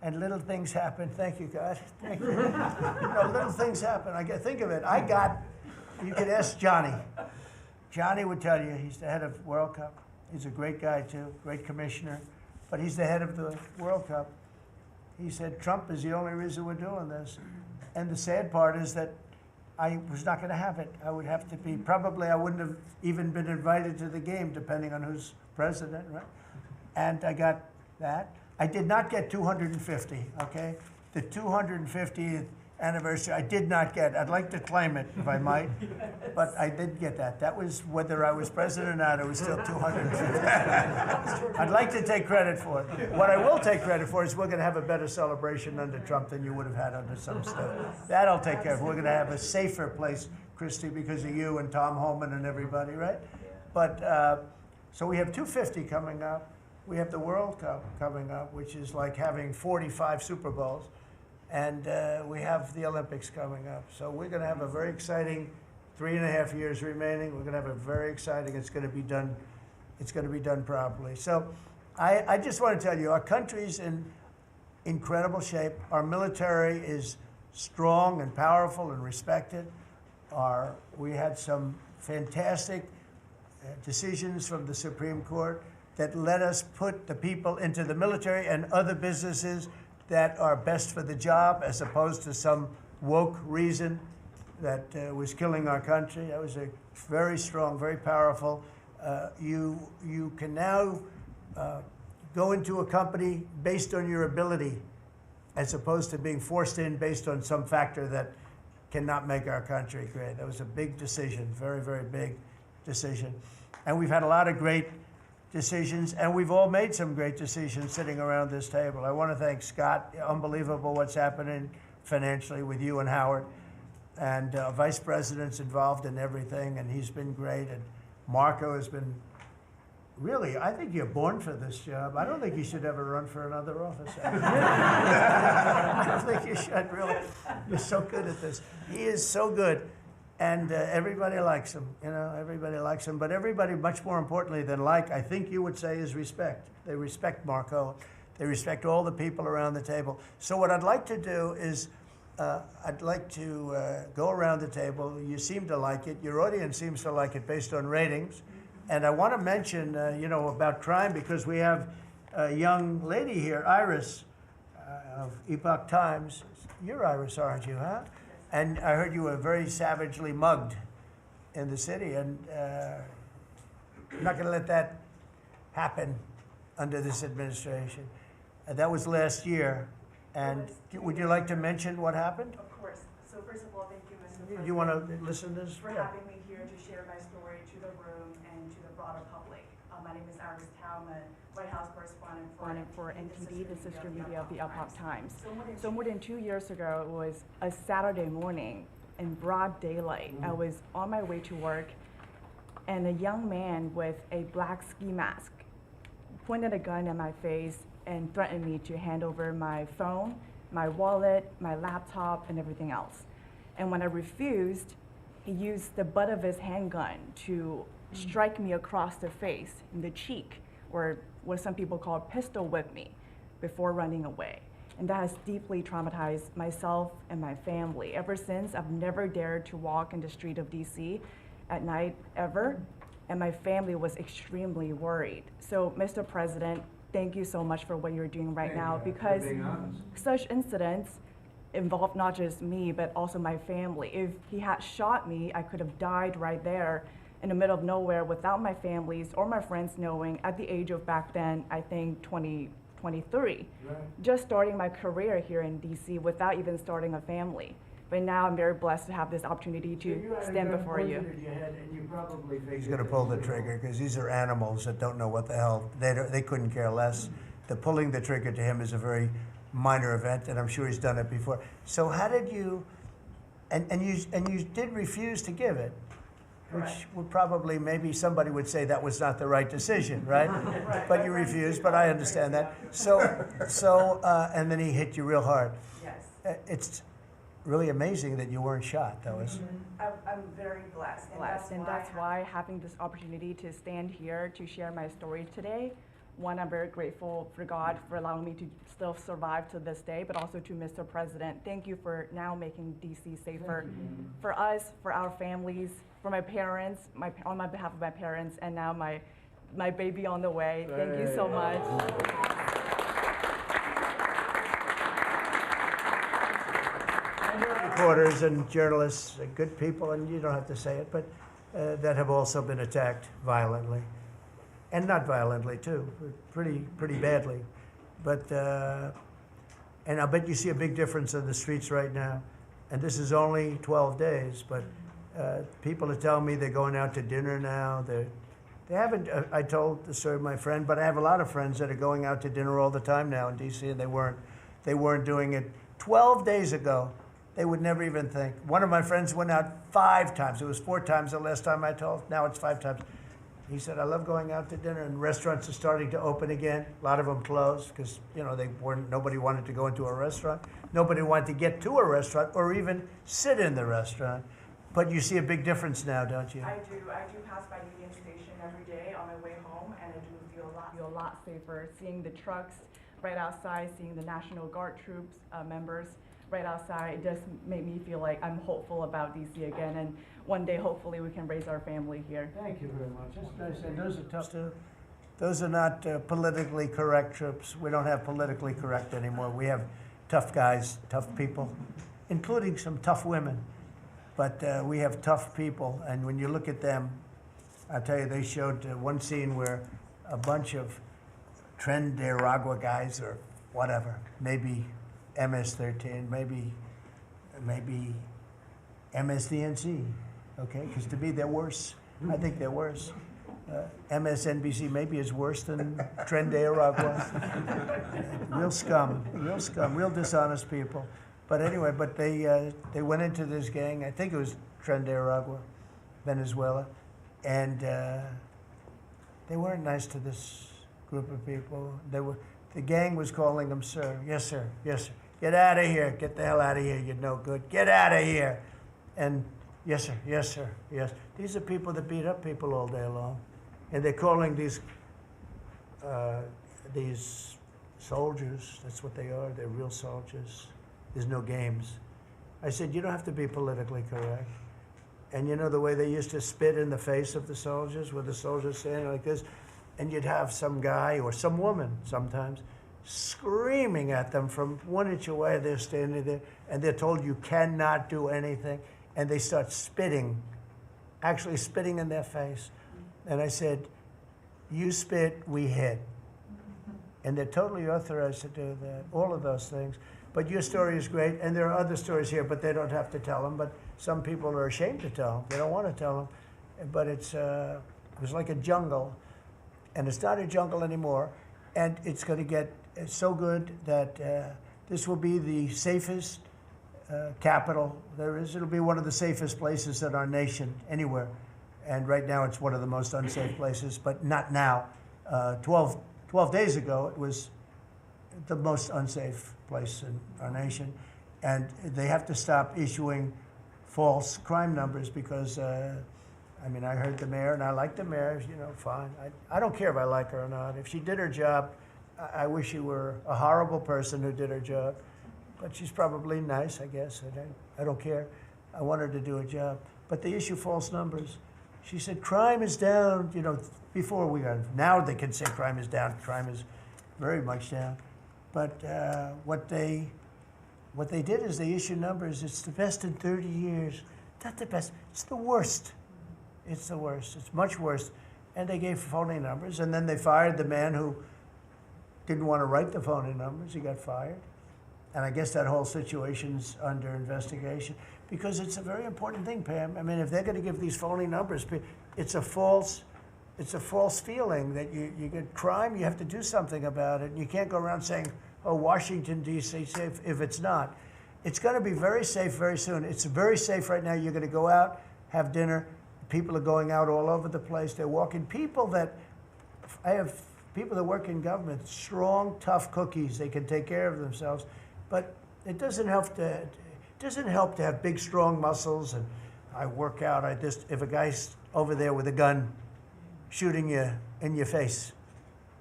And little things happen. Thank you, God. Thank you. Little things happen. Think of it. You could ask Johnny. Johnny would tell you, he's the head of World Cup. He's a great guy, too, great commissioner. But he's the head of the World Cup. He said, Trump is the only reason we're doing this. And the sad part is that I was not going to have it. I would have to be, probably I wouldn't have even been invited to the game, depending on who's president, right? And I got that. I did not get 250, okay? The 250th anniversary, I did not get. I'd like to claim it, if I might, but I did get that. That was whether I was president or not, it was still 250. I'd like to take credit for it. What I will take credit for is we're going to have a better celebration under Trump than you would have had under some stuff. That I'll take care of. We're going to have a safer place, Christy, because of you and Tom Homan and everybody, right? But, so we have 250 coming up. We have the World Cup coming up, which is like having 45 Super Bowls. And we have the Olympics coming up. So we're going to have a very exciting 3.5 years remaining. We're going to have a very exciting, it's going to be done properly. So I just want to tell you, our country's in incredible shape. Our military is strong and powerful and respected. We had some fantastic decisions from the Supreme Court that let us put the people into the military and other businesses that are best for the job, as opposed to some woke reason that was killing our country. That was a very strong, very powerful. You can now go into a company based on your ability, as opposed to being forced in based on some factor that cannot make our country great. That was a big decision, very, very big decision. And we've had a lot of great decisions, and we've all made some great decisions sitting around this table. I want to thank Scott. Unbelievable what's happening financially with you and Howard. And Vice President's involved in everything, and he's been great. And Marco has been, really, I think you're born for this job. I don't think you should ever run for another office. I don't think you should, really. You're so good at this. He is so good. And everybody likes him, everybody likes him. But everybody, much more importantly than I think you would say, is respect. They respect Marco. They respect all the people around the table. So what I'd like to do is, I'd like to go around the table. You seem to like it. Your audience seems to like it based on ratings. And I want to mention, about crime, because we have a young lady here, Iris, of Epoch Times. You're Iris, aren't you, huh? And I heard you were very savagely mugged in the city, and I'm not going to let that happen under this administration. That was last year. And would you like to mention what happened? Of course. So first of all, thank you, Mr. President. Do you want to listen to this? For having me here to share my story to the room and to the broader public. My name is Iris Talman, White House correspondent for NTD, the sister media of the Epoch Times. So more than 2 years ago, it was a Saturday morning in broad daylight. I was on my way to work, and a young man with a black ski mask pointed a gun at my face and threatened me to hand over my phone, my wallet, my laptop, and everything else. And when I refused, he used the butt of his handgun to strike me across the face, in the cheek, or what some people call pistol whip me, before running away. And that has deeply traumatized myself and my family. Ever since, I've never dared to walk in the street of DC at night, ever, and my family was extremely worried. So, Mr. President, thank you so much for what you're doing right now, because such incidents involve not just me, but also my family. If he had shot me, I could have died right there in the middle of nowhere without my families or my friends knowing at the age of back then, I think 23. Right. Just starting my career here in DC without even starting a family. But now I'm very blessed to have this opportunity to stand before you. And you probably think he's going to pull the trigger because these are animals that don't know what the hell, they couldn't care less. The pulling the trigger to him is a very minor event, and I'm sure he's done it before. So how did you, and you did refuse to give it, which would probably, maybe somebody would say that was not the right decision, right? Right. But you refused, but I understand that. And then he hit you real hard. Yes. It's really amazing that you weren't shot, though, isn't it? I'm very blessed. And that's why having this opportunity to stand here to share my story today, one, I'm very grateful for God for allowing me to still survive to this day, but also to Mr. President. Thank you for now making DC safer for us, for our families, for my parents, on my behalf of my parents, and now my baby on the way. Thank you so much. Reporters and journalists, good people, and you don't have to say it, but that have also been attacked violently. And not violently, too, pretty badly. But, and I bet you see a big difference in the streets right now. And this is only 12 days, but people are telling me they're going out to dinner now. They haven't, I told the story of my friend, but I have a lot of friends that are going out to dinner all the time now in DC, and they weren't doing it 12 days ago. They would never even think. One of my friends went out 5 times. It was 4 times the last time I told. Now it's 5 times. He said, I love going out to dinner, and restaurants are starting to open again. A lot of them closed because, nobody wanted to go into a restaurant. Nobody wanted to get to a restaurant or even sit in the restaurant. But you see a big difference now, don't you? I do. I do pass by Union Station every day on my way home, and I do feel a lot safer seeing the trucks right outside, seeing the National Guard troops members right outside. It does make me feel like I'm hopeful about DC again, and one day hopefully we can raise our family here. Thank you very much. That's nice. And those are tough too. Those are not politically correct troops. We don't have politically correct anymore. We have tough guys, tough people, including some tough women. But we have tough people, and when you look at them, I'll tell you, they showed one scene where a bunch of Tren de Aragua guys or whatever, maybe MS-13, maybe MSDNC, okay? Because to me, they're worse. I think they're worse. MSNBC maybe is worse than Tren de Aragua. Real scum, real dishonest people. But anyway, they went into this gang, I think it was Tren de Aragua, Venezuela, and they weren't nice to this group of people. The gang was calling them sir. Yes, sir. Yes, sir. Get out of here. Get the hell out of here. You're no good. Get out of here. And yes, sir. Yes, sir. Yes. These are people that beat up people all day long. And they're calling these soldiers, that's what they are. They're real soldiers. There's no games. I said, you don't have to be politically correct. And you know the way they used to spit in the face of the soldiers, with the soldiers standing like this? And you'd have some guy or some woman sometimes screaming at them from 1 inch away. They're standing there and they're told you cannot do anything. And they start spitting, actually spitting in their face. And I said, you spit, we hit. And they're totally authorized to do that, all of those things. But your story is great, and there are other stories here, but they don't have to tell them. But some people are ashamed to tell them. They don't want to tell them. But it was like a jungle. And it's not a jungle anymore. And it's going to get so good that this will be the safest capital there is. It'll be one of the safest places in our nation, anywhere. And right now it's one of the most unsafe places, but not now. 12 days ago, it was the most unsafe place in our nation. And they have to stop issuing false crime numbers because I heard the mayor, and I like the mayor, fine. I don't care if I like her or not. If she did her job, I wish she were a horrible person who did her job. But she's probably nice, I guess. I don't care. I want her to do a job. But they issue false numbers. She said, crime is down, before we got, now they can say crime is down. Crime is very much down. But what they did is they issued numbers. It's the best in 30 years. Not the best. It's the worst. It's the worst. It's much worse. And they gave phony numbers, and then they fired the man who didn't want to write the phony numbers. He got fired. And I guess that whole situation's under investigation because it's a very important thing, Pam. I mean, if they're going to give these phony numbers, it's a false feeling that you get crime, you have to do something about it. You can't go around saying, oh, Washington, D.C., safe, if it's not. It's going to be very safe very soon. It's very safe right now. You're going to go out, have dinner. People are going out all over the place. They're walking. I have people that work in government, strong, tough cookies. They can take care of themselves. But it doesn't help to have big, strong muscles. And I work out. If a guy's over there with a gun shooting you in your face,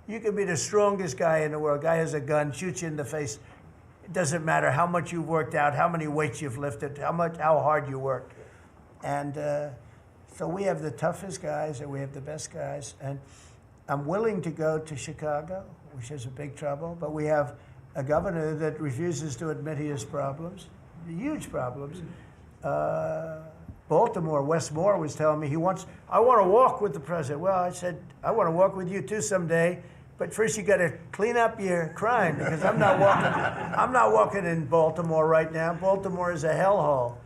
you can be the strongest guy in the world. Guy has a gun, shoots you in the face. It doesn't matter how much you've worked out, how many weights you've lifted, how hard you work. And so we have the toughest guys and we have the best guys. And I'm willing to go to Chicago, which is a big trouble, but we have a governor that refuses to admit he has problems, huge problems. Baltimore, Wes Moore was telling me I want to walk with the president. Well, I said, I want to walk with you too someday, but first you got to clean up your crime because I'm not walking in Baltimore right now. Baltimore is a hellhole.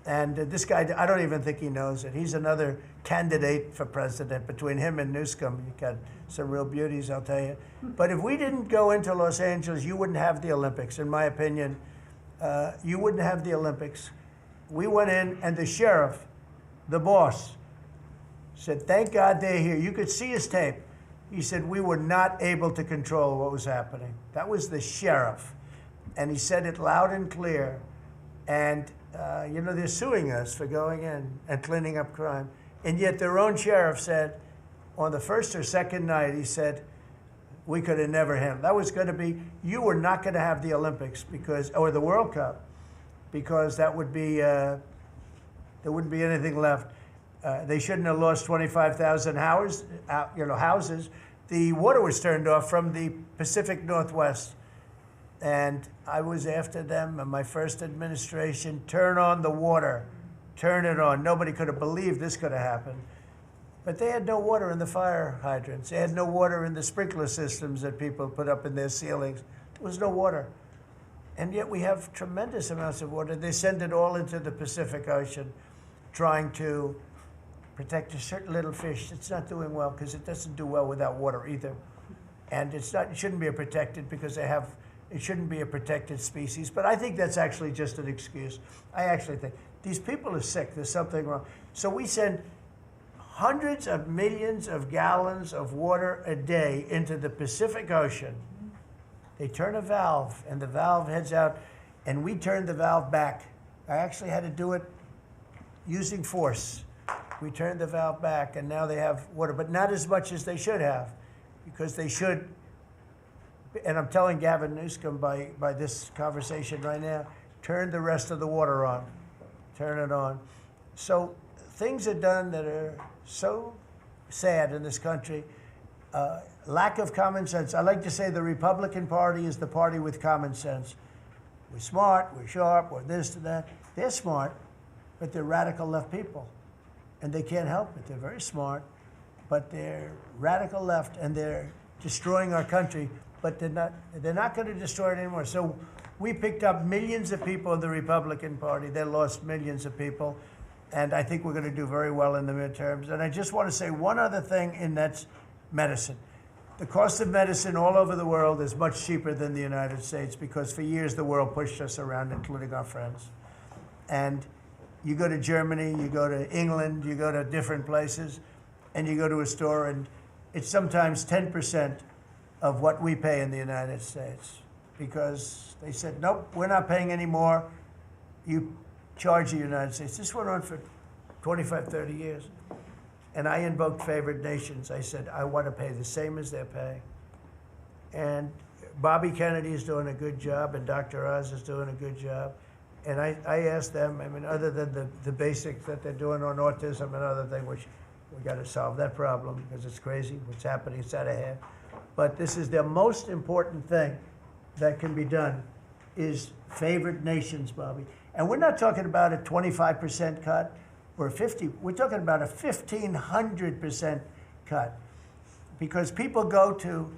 And this guy, I don't even think he knows it. He's another candidate for president. Between him and Newsom, you got some real beauties, I'll tell you. But if we didn't go into Los Angeles, you wouldn't have the Olympics. In my opinion, you wouldn't have the Olympics. We went in, and the sheriff, the boss, said, thank God they're here. You could see his tape. He said, we were not able to control what was happening. That was the sheriff. And he said it loud and clear. And they're suing us for going in and cleaning up crime. And yet their own sheriff said, on the first or second night, he said, we could have never handled. That was going to be, you were not going to have the Olympics or the World Cup, because that would be, there wouldn't be anything left. They shouldn't have lost 25,000 houses. The water was turned off from the Pacific Northwest. And I was after them in my first administration, turn on the water, turn it on. Nobody could have believed this could have happened. But they had no water in the fire hydrants. They had no water in the sprinkler systems that people put up in their ceilings. There was no water. And yet we have tremendous amounts of water. They send it all into the Pacific Ocean, trying to protect a certain little fish. It's not doing well because it doesn't do well without water either. And it shouldn't be a protected because it shouldn't be a protected species. But I think that's actually just an excuse. I actually think these people are sick. There's something wrong. So we send hundreds of millions of gallons of water a day into the Pacific Ocean. They turn a valve, and the valve heads out, and we turn the valve back. I actually had to do it using force. We turned the valve back, and now they have water, but not as much as they should have, because they should, and I'm telling Gavin Newsom by this conversation right now, turn the rest of the water on. Turn it on. So things are done that are so sad in this country. Lack of common sense. I like to say the Republican Party is the party with common sense. We're smart, we're sharp, we're this to that. They're smart, but they're radical left people. And they can't help it. They're very smart, but they're radical left, and they're destroying our country, but they're not going to destroy it anymore. So we picked up millions of people in the Republican Party. They lost millions of people, and I think we're going to do very well in the midterms. And I just want to say one other thing, and that's medicine. The cost of medicine all over the world is much cheaper than the United States because for years the world pushed us around, including our friends. And you go to Germany, you go to England, you go to different places, and you go to a store, and it's sometimes 10% of what we pay in the United States because they said, nope, we're not paying any more. You charge the United States. This went on for 25, 30 years. And I invoked favored nations. I said, I want to pay the same as they're paying. And Bobby Kennedy is doing a good job, and Dr. Oz is doing a good job. And I asked them, I mean, other than the basics that they're doing on autism and other things, which we got to solve that problem because it's crazy what's happening, it's out of hand. But this is the most important thing that can be done is favored nations, Bobby. And we're not talking about a 25% cut. or 50. We're talking about a 1,500% cut, because people go to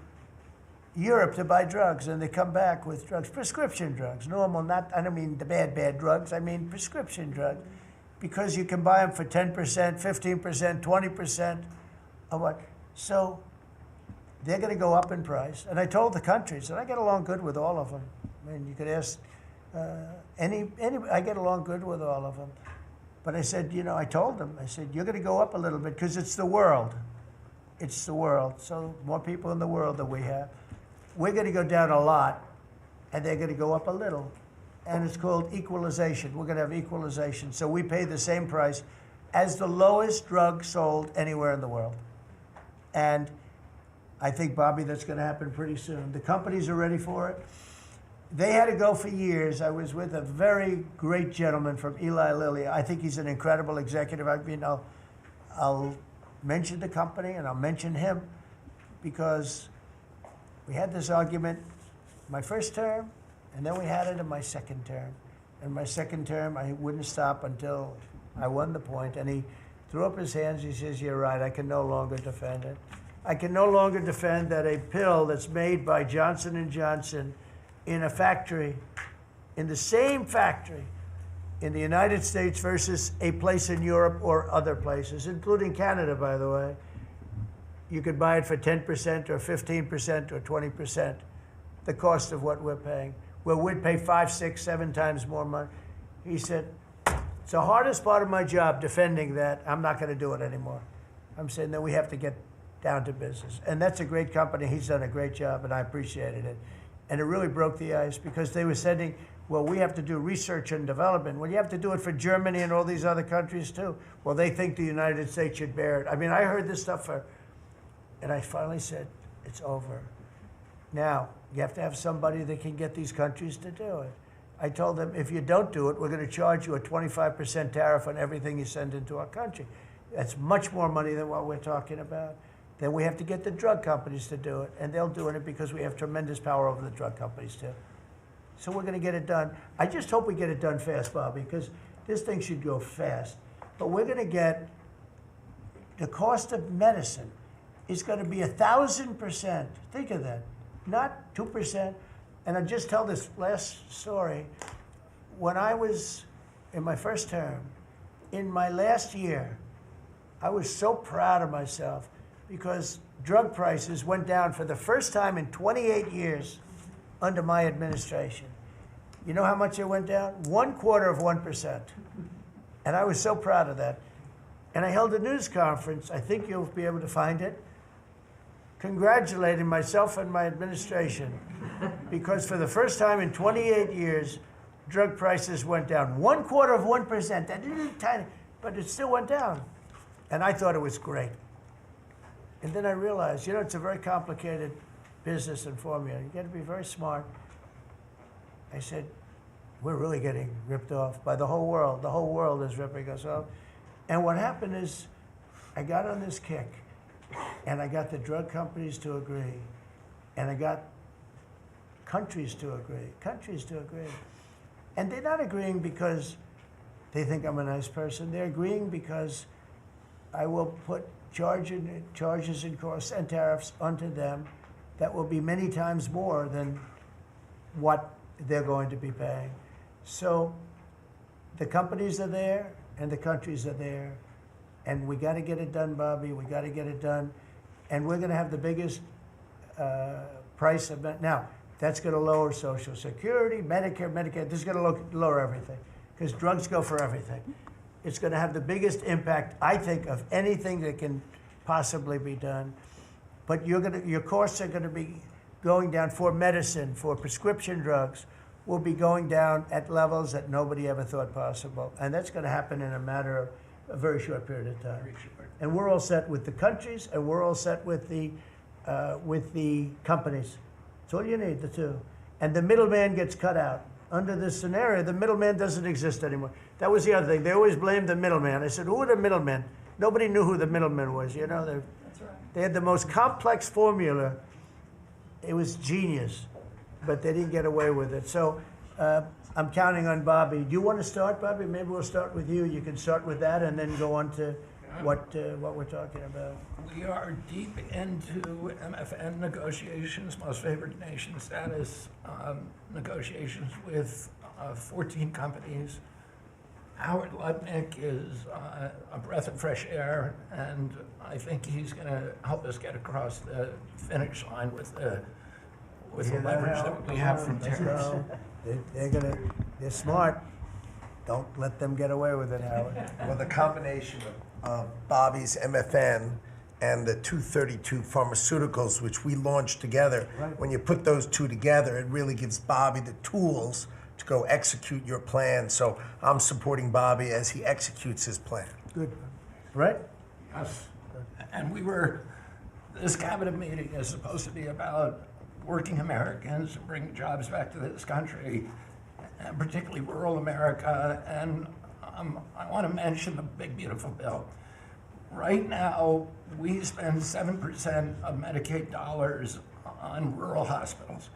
Europe to buy drugs and they come back with drugs, prescription drugs, normal, not, I don't mean the bad drugs, I mean prescription drugs, because you can buy them for 10%, 15%, 20% of what. So they're going to go up in price. And I told the countries, and I get along good with all of them. I mean, you could ask I get along good with all of them. But I said, you know, I told them, I said, you're going to go up a little bit because it's the world. It's the world. So more people in the world than we have. We're going to go down a lot, and they're going to go up a little. And it's called equalization. We're going to have equalization. So we pay the same price as the lowest drug sold anywhere in the world. And I think, Bobby, that's going to happen pretty soon. The companies are ready for it. They had to go for years. I was with a very great gentleman from Eli Lilly. I think he's an incredible executive. I mean, I'll mention the company and I'll mention him because we had this argument my first term, and then we had it in my second term. In my second term, I wouldn't stop until I won the point, and he threw up his hands. He says, you're right, I can no longer defend it. I can no longer defend that a pill that's made by Johnson & Johnson in a factory, in the same factory in the United States versus a place in Europe or other places, including Canada, by the way, you could buy it for 10% or 15% or 20%, the cost of what we're paying. Well, we'd pay 5, 6, 7 times more money. He said, it's the hardest part of my job, defending that. I'm not going to do it anymore. I'm saying that we have to get down to business. And that's a great company. He's done a great job, and I appreciated it. And it really broke the ice because they were sending, well, we have to do research and development. Well, you have to do it for Germany and all these other countries too. Well, they think the United States should bear it. I mean, I heard this stuff and I finally said, it's over. Now, you have to have somebody that can get these countries to do it. I told them, if you don't do it, we're going to charge you a 25% tariff on everything you send into our country. That's much more money than what we're talking about. Then we have to get the drug companies to do it, and they'll do it because we have tremendous power over the drug companies too. So we're going to get it done. I just hope we get it done fast, Bobby, because this thing should go fast. But we're going to get, the cost of medicine is going to be 1,000%. Think of that. Not 2%. And I'll just tell this last story. When I was in my first term, in my last year, I was so proud of myself because drug prices went down for the first time in 28 years under my administration. You know how much it went down? 1/4%. And I was so proud of that. And I held a news conference, I think you'll be able to find it, congratulating myself and my administration because for the first time in 28 years, drug prices went down 1/4%. That little tiny, but it still went down. And I thought it was great. And then I realized, you know, it's a very complicated business and formula. You got to be very smart. I said, we're really getting ripped off by the whole world. The whole world is ripping us off. And what happened is I got on this kick, and I got the drug companies to agree, and I got countries to agree. And they're not agreeing because they think I'm a nice person. They're agreeing because I will put charges and costs and tariffs onto them that will be many times more than what they're going to be paying. So the companies are there and the countries are there. And we got to get it done, Bobby. We got to get it done. And we're going to have the biggest price of it. Now, that's going to lower Social Security, Medicare, This is going to lower everything because drugs go for everything. It's going to have the biggest impact, I think, of anything that can possibly be done. But your costs are going to be going down for medicine, for prescription drugs, will be going down at levels that nobody ever thought possible. And that's going to happen in a matter of a very short period of time. And we're all set with the countries, and we're all set with the companies. That's all you need, the two. And the middleman gets cut out. Under this scenario, the middleman doesn't exist anymore. That was the other thing. They always blamed the middleman. I said, who are the middlemen? Nobody knew who the middleman was. You know, That's right. They had the most complex formula. It was genius, but they didn't get away with it. So I'm counting on Bobby. Do you want to start, Bobby? Maybe we'll start with you. You can start with that and then go on to what we're talking about. We are deep into MFN negotiations, most favored nation status negotiations with 14 companies. Howard Lutnick is a breath of fresh air, and I think he's going to help us get across the finish line with the leverage that we have from tariffs. They're smart. Don't let them get away with it, Howard. Well, the combination of Bobby's MFN and the 232 Pharmaceuticals, which we launched together, Right. when you put those two together, it really gives Bobby the tools to go execute your plan. So I'm supporting Bobby as he executes his plan. Good. Brett? Yes. And this cabinet meeting is supposed to be about working Americans and bringing jobs back to this country, and particularly rural America. And I want to mention the big, beautiful bill. Right now, we spend 7% of Medicaid dollars on rural hospitals.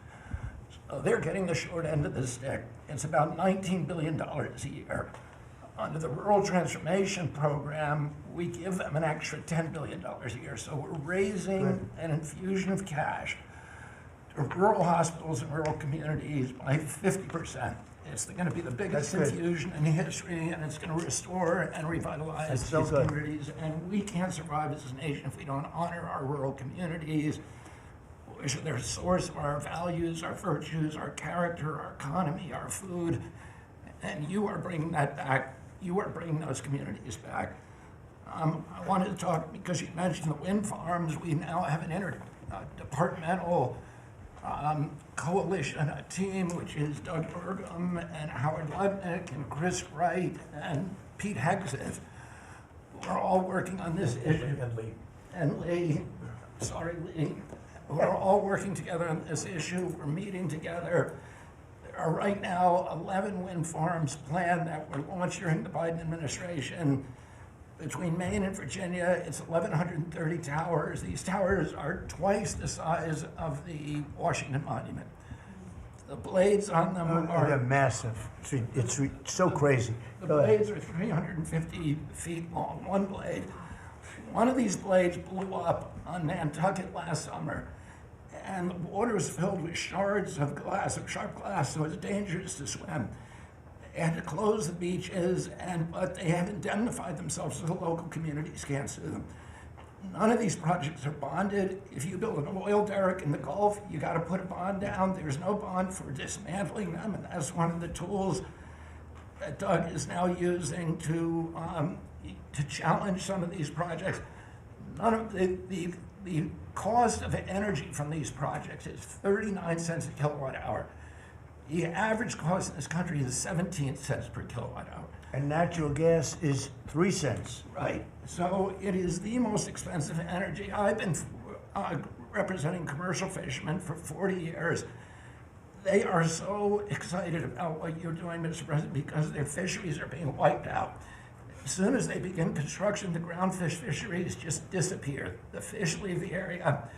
So they're getting the short end of the stick. It's about $19 billion a year. Under the Rural Transformation Program, we give them an extra $10 billion a year. So we're raising an infusion of cash to rural hospitals and rural communities by 50%. It's going to be the biggest infusion in history, and it's going to restore and revitalize these communities. And we can't survive as a nation if we don't honor our rural communities, which are the source of our values, our virtues, our character, our economy, our food. And you are bringing that back. You are bringing those communities back. I wanted to talk, because you mentioned the wind farms, we now have an interdepartmental coalition, a team, which is Doug Burgum and Howard Lutnick and Chris Wright and Pete Hegseth. We're all working on this issue. And Lee, sorry, Lee. We're all working together on this issue. We're meeting together. There are right now 11 wind farms planned that were launched during the Biden administration. Between Maine and Virginia, it's 1,130 towers. These towers are twice the size of the Washington Monument. The blades on them They're are massive. It's so crazy. the Go ahead. blades are 350 feet long, one blade. One of these blades blew up on Nantucket last summer, and the water was filled with shards of glass, of sharp glass, so it's dangerous to swim. They had to close the beaches, but they have indemnified themselves so the local communities can't sue them. None of these projects are bonded. If you build an oil derrick in the Gulf, you got to put a bond down. There's no bond for dismantling them, and that's one of the tools that Doug is now using to challenge some of these projects. None of the cost of energy from these projects is 39 cents a kilowatt hour. The average cost in this country is 17 cents per kilowatt hour. And natural gas is 3 cents. Right. So it is the most expensive energy. I've been representing commercial fishermen for 40 years. They are so excited about what you're doing, Mr. President, because their fisheries are being wiped out. As soon as they begin construction, the groundfish fisheries just disappear. The fish leave the area.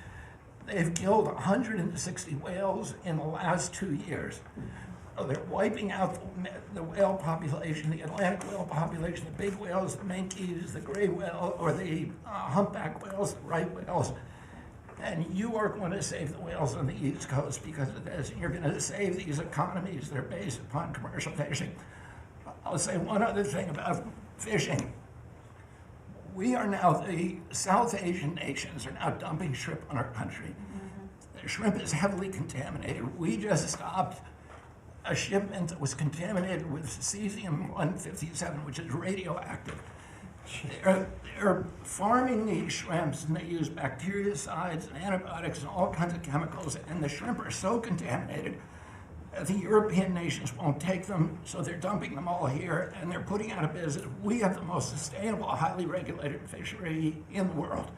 They've killed 160 whales in the last 2 years. So they're wiping out the whale population, the Atlantic whale population, the big whales, the minkies, the gray whale, or the humpback whales, the right whales. And you are going to save the whales on the East Coast because of this. And you're going to save these economies that are based upon commercial fishing. I'll say one other thing about fishing. We are now, the South Asian nations are now dumping shrimp on our country. The shrimp is heavily contaminated. We just stopped a shipment that was contaminated with cesium-157, which is radioactive. They're farming these shrimps, and they use bactericides and antibiotics and all kinds of chemicals, and the shrimp are so contaminated that the European nations won't take them, so they're dumping them all here, and they're putting out of business. We have the most sustainable, highly regulated fishery in the world.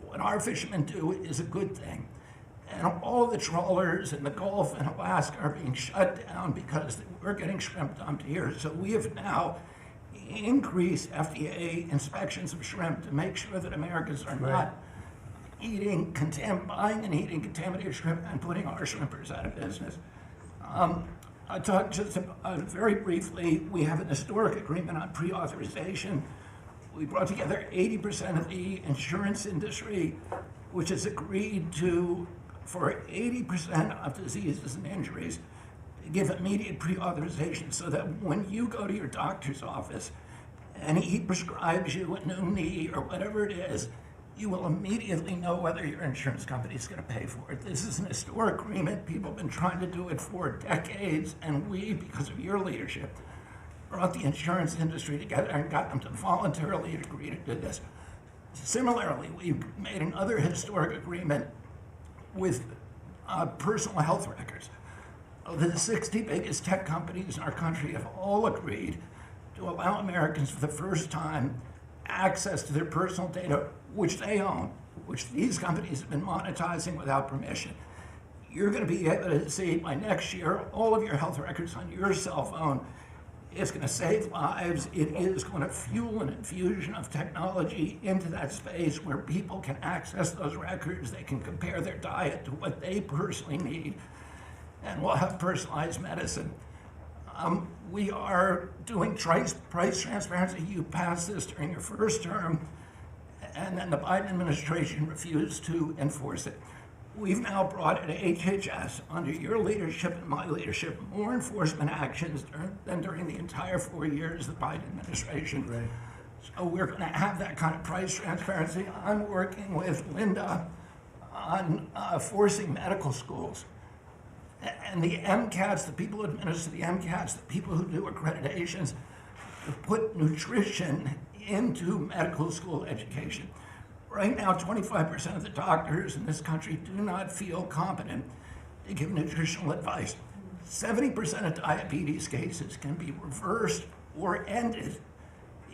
What our fishermen do is a good thing. And all the trawlers in the Gulf and Alaska are being shut down because we're getting shrimp dumped here. So we have now increased FDA inspections of shrimp to make sure that Americans are not buying and eating contaminated shrimp and putting our shrimpers out of business. I talked just very briefly. We have an historic agreement on pre-authorization. We brought together 80% of the insurance industry, which has agreed to, for 80% of diseases and injuries, give immediate pre-authorization so that when you go to your doctor's office and he prescribes you a new knee or whatever it is, you will immediately know whether your insurance company is going to pay for it. This is an historic agreement. People have been trying to do it for decades, and we, because of your leadership, brought the insurance industry together and got them to voluntarily agree to do this. Similarly, we made another historic agreement with personal health records. The 60 biggest tech companies in our country have all agreed to allow Americans for the first time access to their personal data, which they own, which these companies have been monetizing without permission. You're going to be able to see by next year all of your health records on your cell phone. It's going to save lives. It is going to fuel an infusion of technology into that space where people can access those records. They can compare their diet to what they personally need, and we'll have personalized medicine. We are doing price transparency. You passed this during your first term, and then the Biden administration refused to enforce it. We've now brought at HHS, under your leadership and my leadership, more enforcement actions than during the entire 4 years of the Biden administration. Right. So we're going to have that kind of price transparency. I'm working with Linda on forcing medical schools. And the MCATs, the people who administer the MCATs, the people who do accreditations, to put nutrition into medical school education. Right now, 25% of the doctors in this country do not feel competent to give nutritional advice. 70% of diabetes cases can be reversed or ended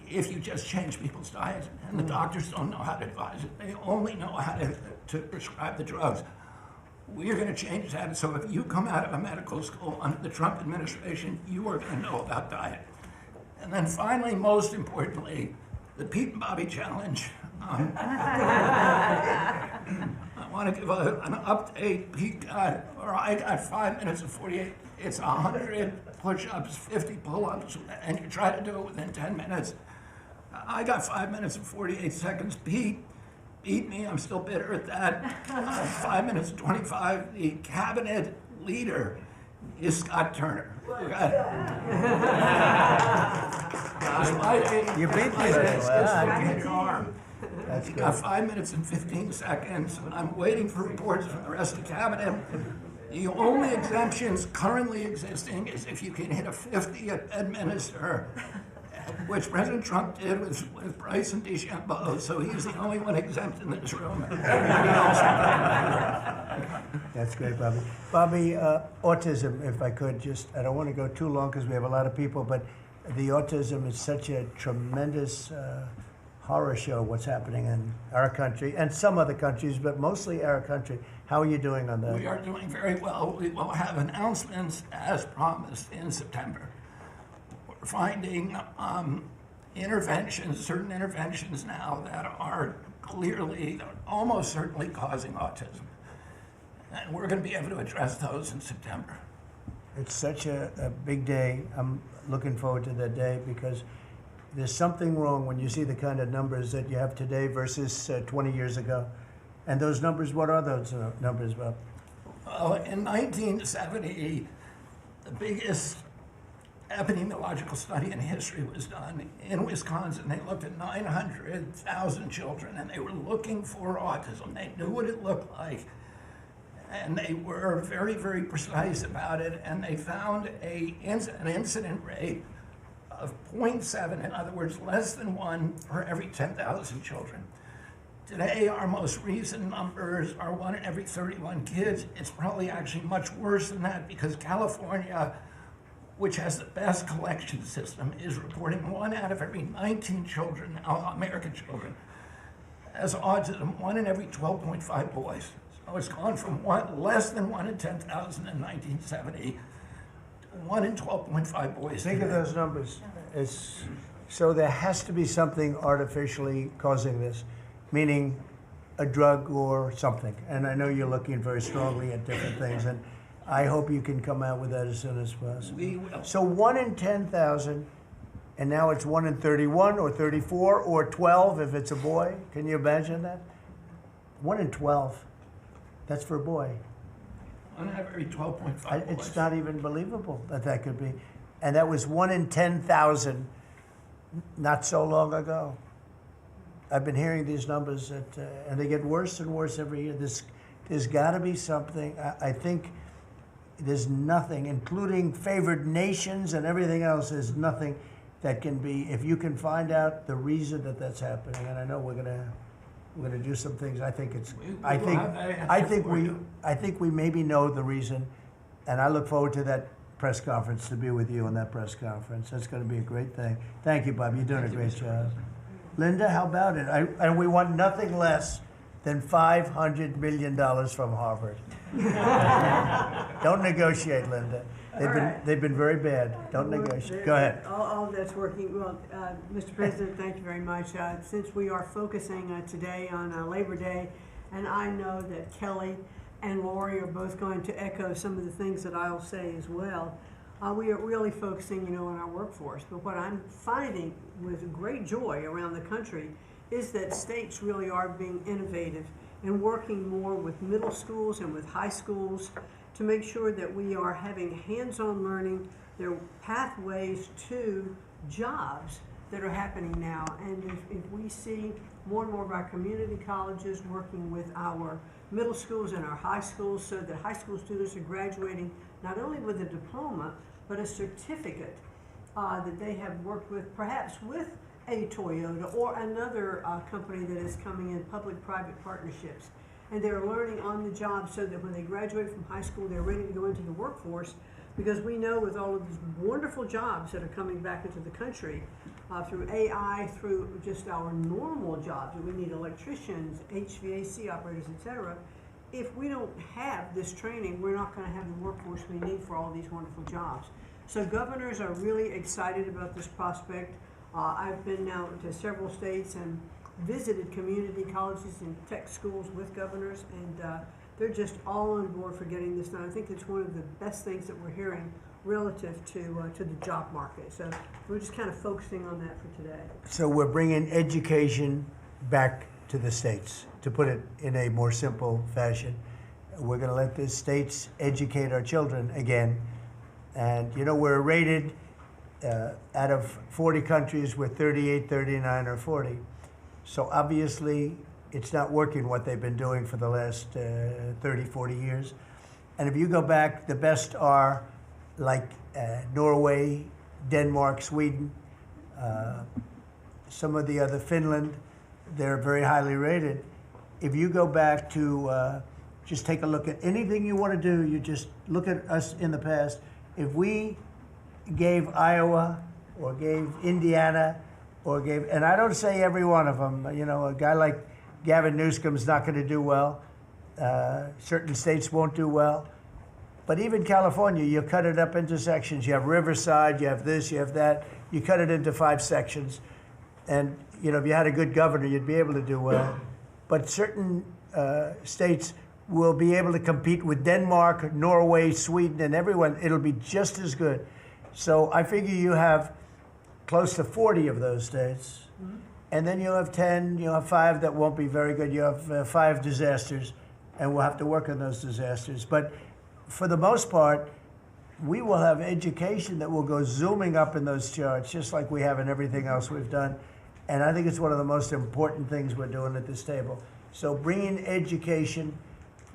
if you just change people's diets, and the doctors don't know how to advise it. They only know how to prescribe the drugs. We're going to change that, so if you come out of a medical school under the Trump administration, you are going to know about diet. And then finally, most importantly, the Pete and Bobby Challenge. I want to give an update. Pete got, or I got 5 minutes and 48. It's 100 push-ups, 50 pull-ups, and you try to do it within 10 minutes. I got 5 minutes and 48 seconds. Pete beat me. I'm still bitter at that. 5 minutes and 25. The cabinet leader is Scott Turner. You beat me. Your arm. That's You good. got 5 minutes and 15 seconds. I'm waiting for reports from the rest of the cabinet. The only exemptions currently existing is if you can hit a 50 at Bedminster, which President Trump did with Bryce and DeChambeau, so he's the only one exempt in this room. Everybody else. That's great, Bobby. Bobby, autism, if I could, I don't want to go too long because we have a lot of people, but the autism is such a tremendous horror show, what's happening in our country and some other countries, but mostly our country. How are you doing on that? We are doing very well. We will have announcements as promised in September. We're finding certain interventions now that are clearly, almost certainly causing autism. And we're going to be able to address those in September. It's such a big day. I'm looking forward to that day because there's something wrong when you see the kind of numbers that you have today versus 20 years ago. And those numbers, what are those numbers, Bob? Well, in 1970, the biggest epidemiological study in history was done in Wisconsin. They looked at 900,000 children and they were looking for autism. They knew what it looked like. And they were very, very precise about it. And they found an incident rate of 0.7, in other words, less than 1 per every 10,000 children. Today, our most recent numbers are 1 in every 31 kids. It's probably actually much worse than that because California, which has the best collection system, is reporting 1 out of every 19 children, now American children, has autism, 1 in every 12.5 boys. So it's gone from less than 1 in 10,000 in 1970 to 1 in 12.5 boys. Think of today. those numbers. So there has to be something artificially causing this, meaning a drug or something. And I know you're looking very strongly at different things. And I hope you can come out with that as soon as possible. We will. So 1 in 10,000, and now it's 1 in 31 or 34 or 12 if it's a boy. Can you imagine that? 1 in 12. That's for a boy. On average, 12.5 boys. It's not even believable that that could be. And that was 1 in 10,000 not so long ago. I've been hearing these numbers, and they get worse and worse every year. There's got to be something. I think there's nothing, including favored nations and everything else, there's nothing that can be, if you can find out the reason that that's happening, and I know we're gonna do some things. I think we maybe know the reason, and I look forward to that press conference, to be with you on that press conference. That's going to be a great thing. Thank you, Bob. You're doing a great job. Linda, how about it? And we want nothing less than $500 million from Harvard. Don't negotiate, Linda. They've been very bad. Don't negotiate. Go ahead. All that's working well. Mr. President, thank you very much. Since we are focusing today on Labor Day, and I know that Kelly and Lori are both going to echo some of the things that I'll say as well, we are really focusing, on our workforce. But what I'm finding with great joy around the country is that states really are being innovative and working more with middle schools and with high schools to make sure that we are having hands-on learning. There are pathways to jobs that are happening now. And if we see more and more of our community colleges working with our middle schools and our high schools, so that high school students are graduating not only with a diploma, but a certificate that they have worked with, perhaps with a Toyota or another company that is coming in, public-private partnerships. And they're learning on the job so that when they graduate from high school, they're ready to go into the workforce, because we know with all of these wonderful jobs that are coming back into the country, through AI, through just our normal jobs, that we need electricians, HVAC operators, etc. If we don't have this training, we're not going to have the workforce we need for all these wonderful jobs. So governors are really excited about this prospect. I've been now to several states and visited community colleges and tech schools with governors, and they're just all on board for getting this done. I think it's one of the best things that we're hearing relative to the job market. So we're just kind of focusing on that for today. So we're bringing education back to the states, to put it in a more simple fashion. We're going to let the states educate our children again. And we're rated out of 40 countries, we're 38, 39, or 40. So obviously, it's not working what they've been doing for the last 30, 40 years. And if you go back, the best are like Norway, Denmark, Sweden, some of the other, Finland, they're very highly rated. If you go back to just take a look at anything you want to do, you just look at us in the past. If we gave Iowa or gave Indiana or gave, and I don't say every one of them, a guy like Gavin Newsom's not going to do well. Certain states won't do well. But even California, you cut it up into sections. You have Riverside, you have this, you have that. You cut it into 5 sections. And, if you had a good governor, you'd be able to do well. But certain states will be able to compete with Denmark, Norway, Sweden, and everyone. It'll be just as good. So I figure you have close to 40 of those states. Mm-hmm. And then you'll have 10, you'll have 5 that won't be very good. You have 5 disasters, and we'll have to work on those disasters. But for the most part, we will have education that will go zooming up in those charts, just like we have in everything else we've done. And I think it's one of the most important things we're doing at this table. So bringing education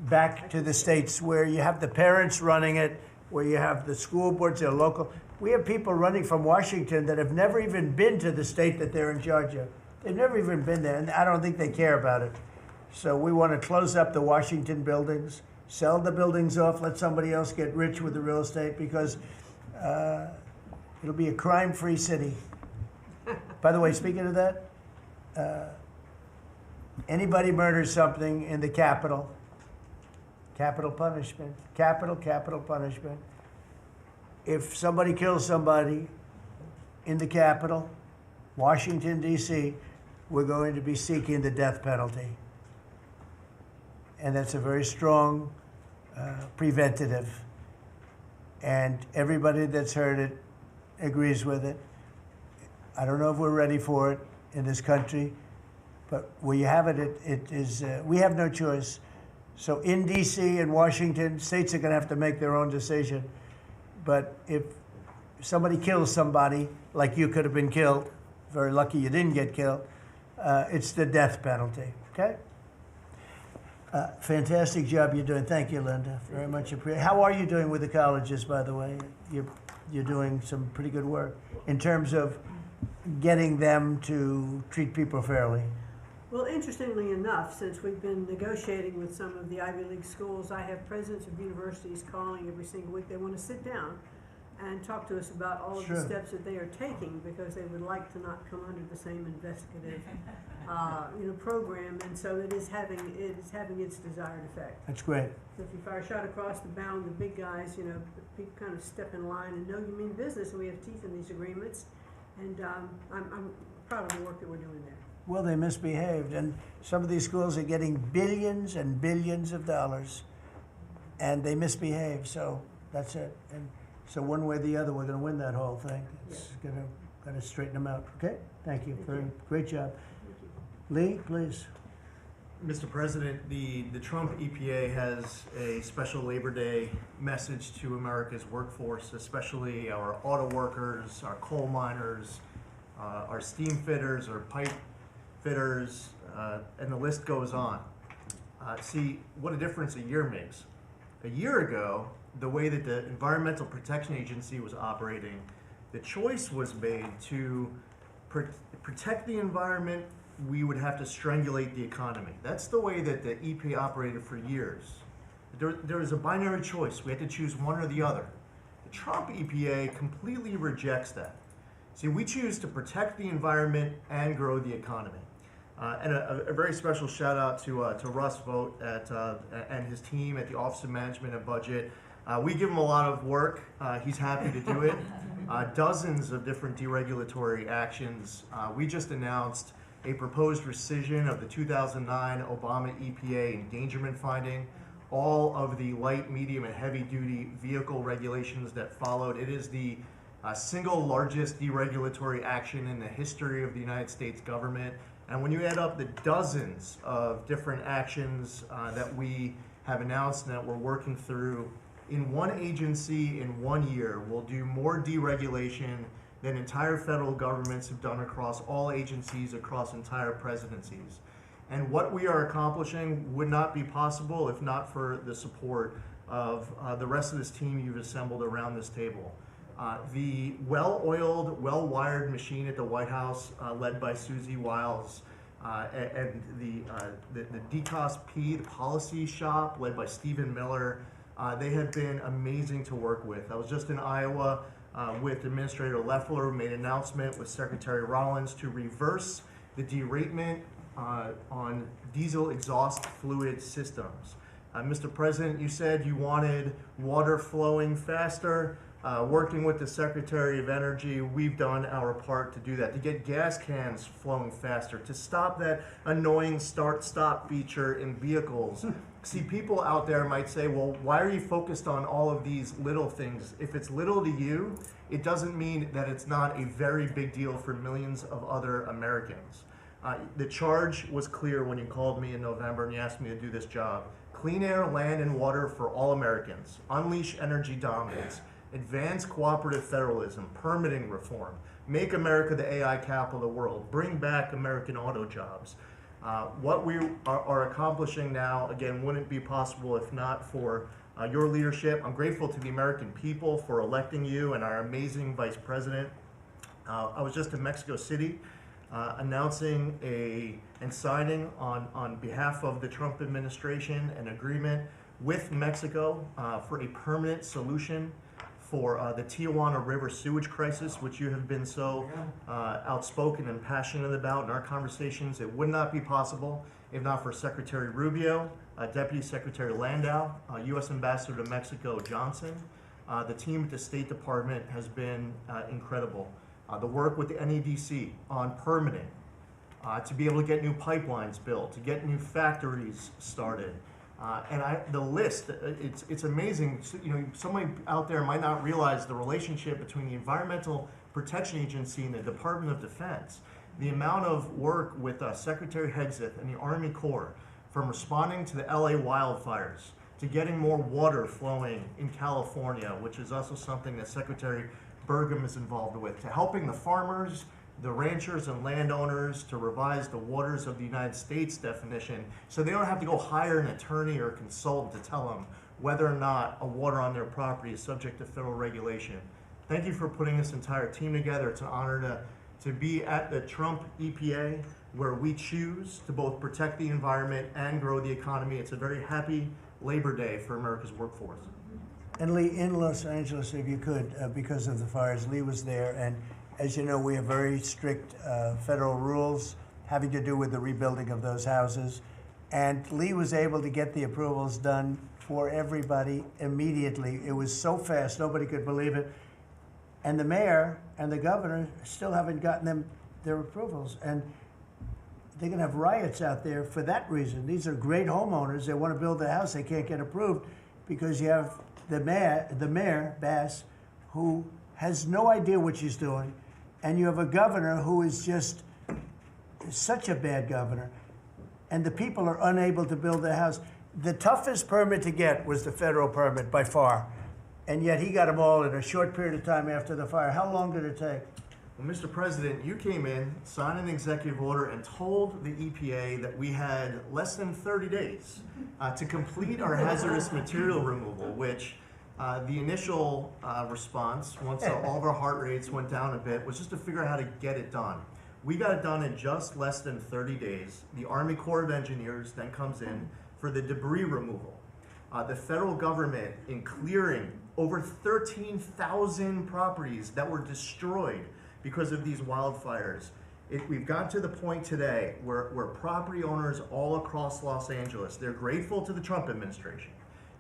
back to the states where you have the parents running it, where you have the school boards, they're local. We have people running from Washington that have never even been to the state that they're in charge of. They've never even been there, and I don't think they care about it. So we want to close up the Washington buildings, sell the buildings off, let somebody else get rich with the real estate, because it'll be a crime-free city. By the way, speaking of that, anybody murders something in the Capitol, capital punishment, capital punishment. If somebody kills somebody in the Capitol, Washington, D.C., we're going to be seeking the death penalty. And that's a very strong preventative. and everybody that's heard it agrees with it. I don't know if we're ready for it in this country, but where you have it, it is, we have no choice. So in DC and Washington, states are going to have to make their own decision. But if somebody kills somebody, like you could have been killed, very lucky you didn't get killed, it's the death penalty, okay? Fantastic job you're doing. Thank you, Linda. Very much appreciated. How are you doing with the colleges, by the way? You're doing some pretty good work in terms of getting them to treat people fairly. Well, interestingly enough, since we've been negotiating with some of the Ivy League schools, I have presidents of universities calling every single week. They want to sit down and talk to us about all of the steps that they are taking, because they would like to not come under the same investigative program, and so it is having its desired effect. That's great. So if you fire a shot across the bow, and the big guys, people kind of step in line and know you mean business, and we have teeth in these agreements, and I'm proud of the work that we're doing there. Well, they misbehaved, and some of these schools are getting billions and billions of dollars, and they misbehave, so that's it. And so one way or the other, we're going to win that whole thing. It's going to straighten them out. Okay? Thank you. Great job. Lee, please. Mr. President, the Trump EPA has a special Labor Day message to America's workforce, especially our auto workers, our coal miners, our steam fitters, our pipe fitters, and the list goes on. See what a difference a year makes. A year ago, the way that the Environmental Protection Agency was operating, the choice was made to protect the environment. We would have to strangulate the economy. That's the way that the EPA operated for years. There was a binary choice. We had to choose one or the other. The Trump EPA completely rejects that. See, we choose to protect the environment and grow the economy. And a very special shout out to Russ Vogt and his team at the Office of Management and Budget. We give him a lot of work. He's happy to do it. Dozens of different deregulatory actions. We just announced a proposed rescission of the 2009 Obama EPA endangerment finding, all of the light, medium, and heavy-duty vehicle regulations that followed. It is the single largest deregulatory action in the history of the United States government. And when you add up the dozens of different actions that we have announced and that we're working through, in one agency in 1 year, we'll do more deregulation than entire federal governments have done across all agencies, across entire presidencies. And what we are accomplishing would not be possible if not for the support of the rest of this team you've assembled around this table. The well-oiled, well-wired machine at the White House, led by Susie Wiles, and the DCOSP, the policy shop, led by Stephen Miller, they have been amazing to work with. I was just in Iowa with Administrator Loeffler, who made an announcement with Secretary Rollins to reverse the deratement on diesel exhaust fluid systems. Mr. President, you said you wanted water flowing faster. Working with the Secretary of Energy, we've done our part to do that, to get gas cans flowing faster, to stop that annoying start-stop feature in vehicles. See, people out there might say, well, why are you focused on all of these little things? If it's little to you, it doesn't mean that it's not a very big deal for millions of other Americans. The charge was clear when you called me in November and you asked me to do this job. Clean air, land, and water for all Americans. Unleash energy dominance. Advance cooperative federalism, permitting reform, make America the AI capital of the world, bring back American auto jobs. What we are accomplishing now, again, wouldn't be possible if not for your leadership. I'm grateful to the American people for electing you and our amazing Vice President. I was just in Mexico City announcing and signing on behalf of the Trump administration an agreement with Mexico for a permanent solution for the Tijuana River sewage crisis, which you have been so outspoken and passionate about in our conversations. It would not be possible if not for Secretary Rubio, Deputy Secretary Landau, U.S. Ambassador to Mexico Johnson. The team at the State Department has been incredible. The work with the NEDC on permitting, to be able to get new pipelines built, to get new factories started, The list, it's amazing. So, you know, somebody out there might not realize the relationship between the Environmental Protection Agency and the Department of Defense. The amount of work with Secretary Hegseth and the Army Corps, from responding to the LA wildfires, to getting more water flowing in California, which is also something that Secretary Burgum is involved with, to helping the farmers, the ranchers and landowners to revise the waters of the United States definition so they don't have to go hire an attorney or consultant to tell them whether or not a water on their property is subject to federal regulation. Thank you for putting this entire team together. It's an honor to be at the Trump EPA, where we choose to both protect the environment and grow the economy. It's a very happy Labor Day for America's workforce. And Lee, in Los Angeles, if you could, because of the fires, Lee was there, and as you know, we have very strict federal rules having to do with the rebuilding of those houses. And Lee was able to get the approvals done for everybody immediately. It was so fast, nobody could believe it. And the mayor and the governor still haven't gotten their approvals. And they're gonna have riots out there for that reason. These are great homeowners. They want to build a house, they can't get approved because you have the mayor, Bass, who has no idea what she's doing. And you have a governor who is just such a bad governor, and the people are unable to build their house. The toughest permit to get was the federal permit by far, and yet he got them all in a short period of time after the fire. How long did it take? Well, Mr. President, you came in, signed an executive order, and told the EPA that we had less than 30 days to complete our hazardous material removal, which the initial response, once all of our heart rates went down a bit, was just to figure out how to get it done. We got it done in just less than 30 days. The Army Corps of Engineers then comes in for the debris removal. The federal government, in clearing over 13,000 properties that were destroyed because of these wildfires. We've got to the point today where property owners all across Los Angeles, they're grateful to the Trump administration.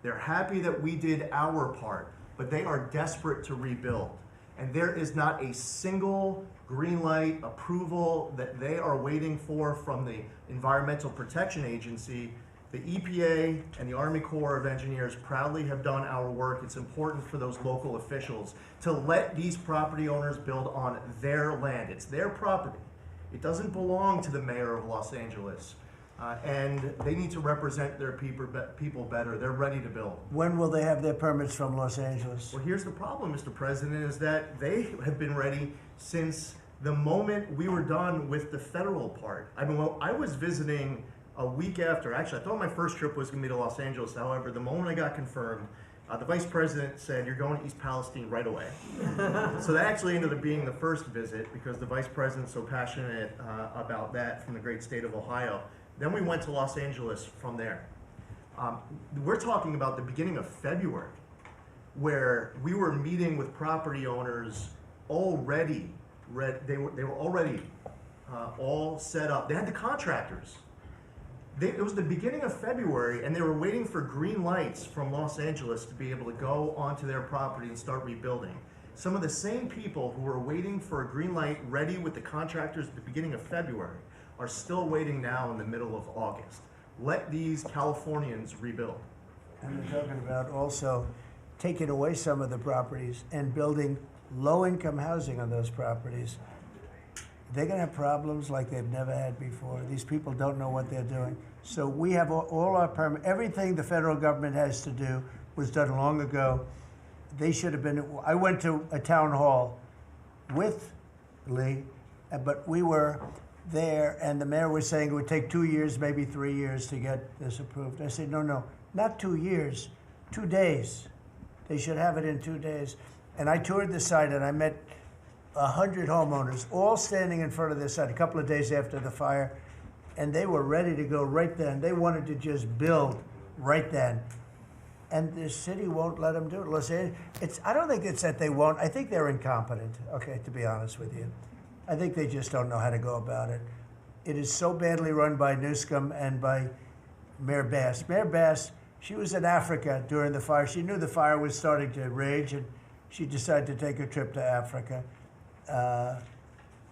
They're happy that we did our part, but they are desperate to rebuild. And there is not a single green light approval that they are waiting for from the Environmental Protection Agency. The EPA and the Army Corps of Engineers proudly have done our work. It's important for those local officials to let these property owners build on their land. It's their property. It doesn't belong to the mayor of Los Angeles. And they need to represent their people better. They're ready to build. When will they have their permits from Los Angeles? Well, here's the problem, Mr. President, is that they have been ready since the moment we were done with the federal part. I mean, I was visiting a week after. Actually, I thought my first trip was going to be to Los Angeles. However, the moment I got confirmed, the vice president said, "You're going to East Palestine right away." So that actually ended up being the first visit because the vice president's so passionate about that from the great state of Ohio. Then we went to Los Angeles from there. We're talking about the beginning of February, where we were meeting with property owners already. They were already all set up. They had the contractors. It was the beginning of February, and they were waiting for green lights from Los Angeles to be able to go onto their property and start rebuilding. Some of the same people who were waiting for a green light ready with the contractors at the beginning of February are still waiting now in the middle of August. Let these Californians rebuild. And they're talking about also taking away some of the properties and building low-income housing on those properties. They're going to have problems like they've never had before. These people don't know what they're doing. So we have all our permits. Everything the federal government has to do was done long ago. They should have been. I went to a town hall with Lee, but we were there, and the mayor was saying it would take 2 years, maybe 3 years to get this approved. I said, no, not 2 years, 2 days. They should have it in 2 days. And I toured the site, and I met 100 homeowners, all standing in front of this site a couple of days after the fire, and they were ready to go right then. They wanted to just build right then. And the city won't let them do it. Los Angeles, I don't think it's that they won't. I think they're incompetent, okay, to be honest with you. I think they just don't know how to go about it. It is so badly run by Newsom and by Mayor Bass. Mayor Bass, she was in Africa during the fire. She knew the fire was starting to rage, and she decided to take a trip to Africa.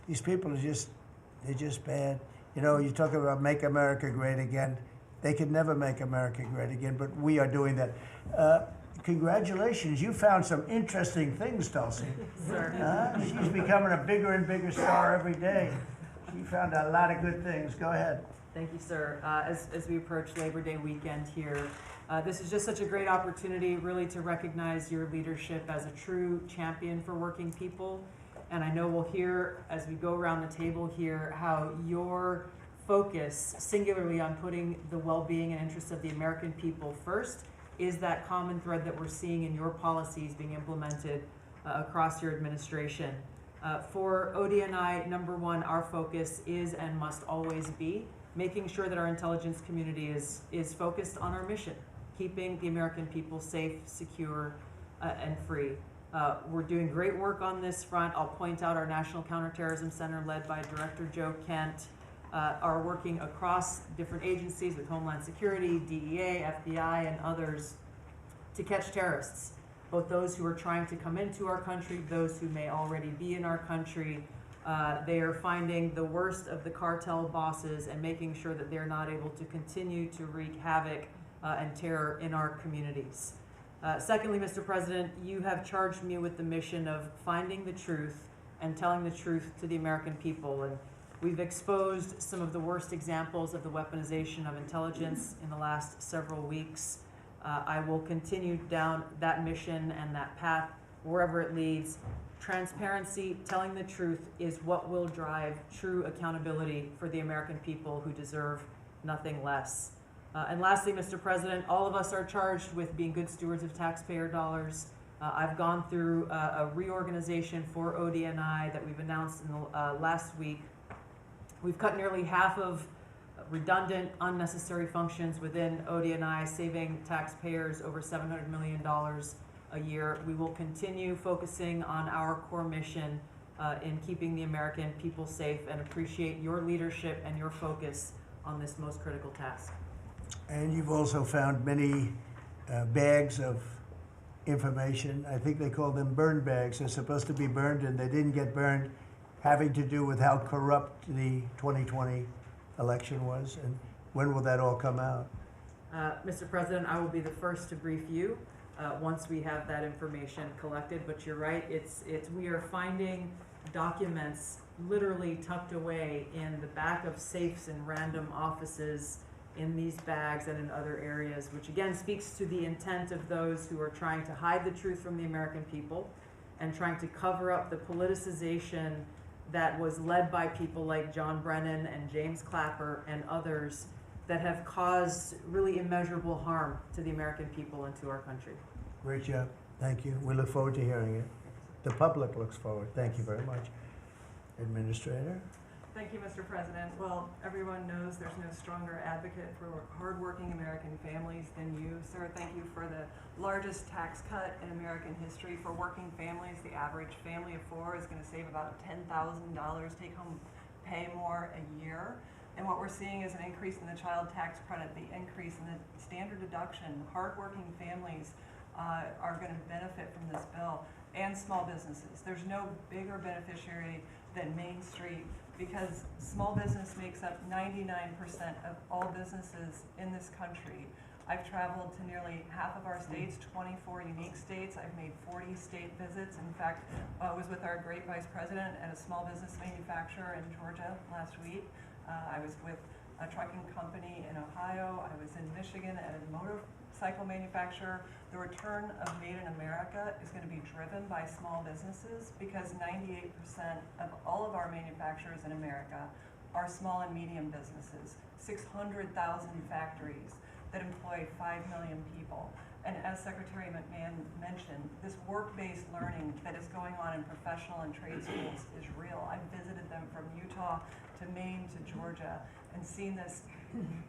These people are they're just bad. You know, you talk about make America great again. They could never make America great again, but we are doing that. Congratulations, you found some interesting things, Dulcie. She's becoming a bigger and bigger star every day. She found a lot of good things. Go ahead. Thank you, sir. As we approach Labor Day weekend here, this is just such a great opportunity really to recognize your leadership as a true champion for working people. And I know we'll hear as we go around the table here how your focus singularly on putting the well-being and interests of the American people first is that common thread that we're seeing in your policies being implemented across your administration. For ODNI, number one, our focus is and must always be making sure that our intelligence community is focused on our mission, keeping the American people safe, secure, and free. We're doing great work on this front. I'll point out our National Counterterrorism Center, led by Director Joe Kent, are working across different agencies with Homeland Security, DEA, FBI, and others to catch terrorists, both those who are trying to come into our country, those who may already be in our country. They are finding the worst of the cartel bosses and making sure that they're not able to continue to wreak havoc and terror in our communities. Secondly, Mr. President, you have charged me with the mission of finding the truth and telling the truth to the American people. And we've exposed some of the worst examples of the weaponization of intelligence in the last several weeks. I will continue down that mission and that path wherever it leads. Transparency, telling the truth is what will drive true accountability for the American people who deserve nothing less. And lastly, Mr. President, all of us are charged with being good stewards of taxpayer dollars. I've gone through a reorganization for ODNI that we've announced in the last week. We've cut nearly half of redundant, unnecessary functions within ODNI, saving taxpayers over $700 million a year. We will continue focusing on our core mission in keeping the American people safe and appreciate your leadership and your focus on this most critical task. And you've also found many bags of information. I think they call them burn bags. They're supposed to be burned and they didn't get burned, having to do with how corrupt the 2020 election was. And when will that all come out? Mr. President, I will be the first to brief you once we have that information collected. But you're right, we are finding documents literally tucked away in the back of safes in random offices in these bags and in other areas, which again speaks to the intent of those who are trying to hide the truth from the American people and trying to cover up the politicization that was led by people like John Brennan and James Clapper and others that have caused really immeasurable harm to the American people and to our country. Great job. Thank you. We look forward to hearing it. The public looks forward. Thank you very much. Administrator? Thank you, Mr. President. Well, everyone knows there's no stronger advocate for hardworking American families than you, sir. Thank you for the largest tax cut in American history for working families. The average family of four is going to save about $10,000 take-home pay more a year. And what we're seeing is an increase in the child tax credit, the increase in the standard deduction. Hardworking families are going to benefit from this bill, and small businesses. There's no bigger beneficiary than Main Street, because small business makes up 99% of all businesses in this country. I've traveled to nearly half of our states, 24 unique states. I've made 40 state visits. In fact, I was with our great vice president at a small business manufacturer in Georgia last week. I was with a trucking company in Ohio. I was in Michigan at a motorcycle manufacturer. The return of Made in America is going to be driven by small businesses, because 98% of all of our manufacturers in America are small and medium businesses, 600,000 factories that employ 5 million people. And as Secretary McMahon mentioned, this work-based learning that is going on in professional and trade schools is real. I've visited them from Utah to Maine to Georgia and seen this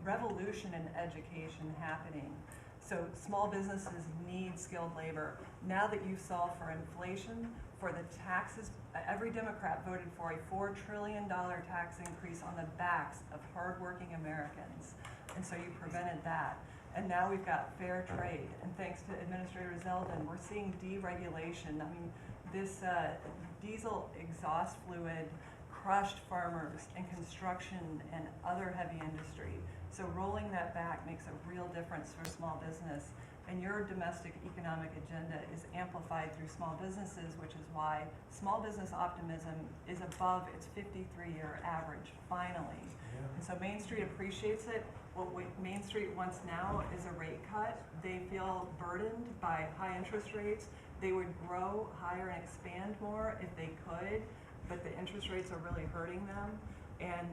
revolution in education happening. So small businesses need skilled labor. Now that you solve for inflation, for the taxes, every Democrat voted for a $4 trillion tax increase on the backs of hardworking Americans. And so you prevented that. And now we've got fair trade. And thanks to Administrator Zeldin, we're seeing deregulation. I mean, this diesel exhaust fluid crushed farmers and construction and other heavy industry. So rolling that back makes a real difference for small business. And your domestic economic agenda is amplified through small businesses, which is why small business optimism is above its 53-year average, finally. And so Main Street appreciates it. What Main Street wants now is a rate cut. They feel burdened by high interest rates. They would grow higher and expand more if they could, but the interest rates are really hurting them. And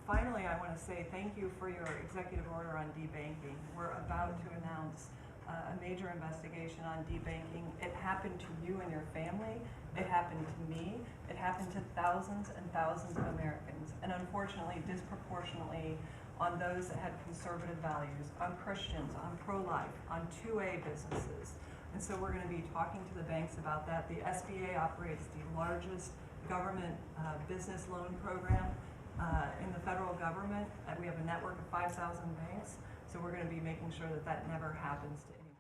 finally, I want to say thank you for your executive order on debanking. We're about to announce a major investigation on debanking. It happened to you and your family. It happened to me. It happened to thousands and thousands of Americans. And unfortunately, disproportionately on those that had conservative values, on Christians, on pro-life, on 2A businesses. And so we're going to be talking to the banks about that. The SBA operates the largest government business loan program in the federal government. We have a network of 5,000 banks. So we're going to be making sure that that never happens to anyone.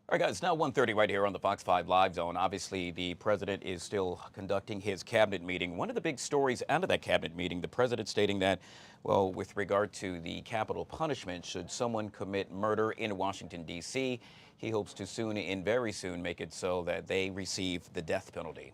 All right, guys, now 1:30 right here on the Fox 5 Live Zone. Obviously, the president is still conducting his cabinet meeting. One of the big stories out of that cabinet meeting, the president stating that, well, with regard to the capital punishment, should someone commit murder in Washington, D.C., he hopes to soon and very soon make it so that they receive the death penalty.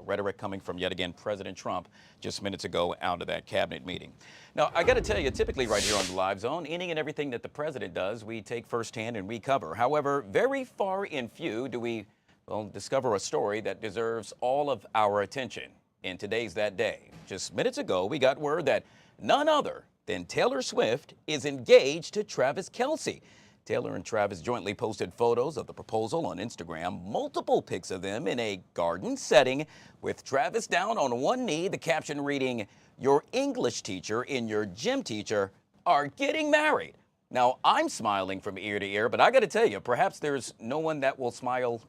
Rhetoric coming from, yet again, President Trump just minutes ago out of that cabinet meeting. Now, I got to tell you, typically right here on the Live Zone, any and everything that the president does, we take firsthand and we cover. However, very far and few do we, well, discover a story that deserves all of our attention. And today's that day. Just minutes ago, we got word that none other than Taylor Swift is engaged to Travis Kelce. Taylor and Travis jointly posted photos of the proposal on Instagram, multiple pics of them in a garden setting with Travis down on one knee, the caption reading, "Your English teacher and your gym teacher are getting married." Now, I'm smiling from ear to ear, but I got to tell you, perhaps there's no one that will smile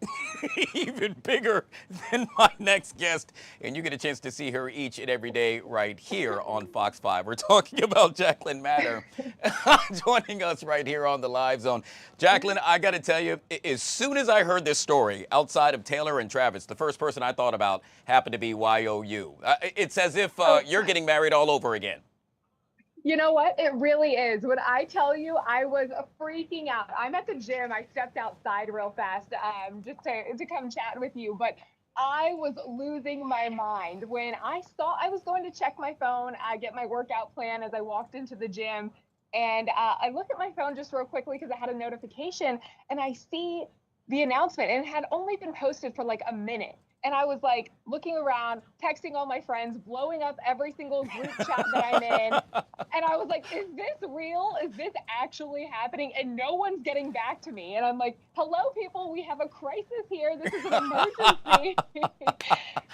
even bigger than my next guest, and you get a chance to see her each and every day right here on Fox 5. We're talking about Jacqueline Matter joining us right here on the Live Zone. Jacqueline, I got to tell you, as soon as I heard this story outside of Taylor and Travis, the first person I thought about happened to be YOU. It's as if you're getting married all over again. You know what? It really is. When I tell you, I was freaking out. I'm at the gym. I stepped outside real fast just to come chat with you. But I was losing my mind when I saw I was going to check my phone, get my workout plan as I walked into the gym. And I look at my phone just real quickly because I had a notification and I see the announcement and it had only been posted for like a minute. And I was like looking around, texting all my friends, blowing up every single group chat that I'm in. And I was like, is this real? Is this actually happening? And no one's getting back to me. And I'm like, hello, people, we have a crisis here. This is an emergency.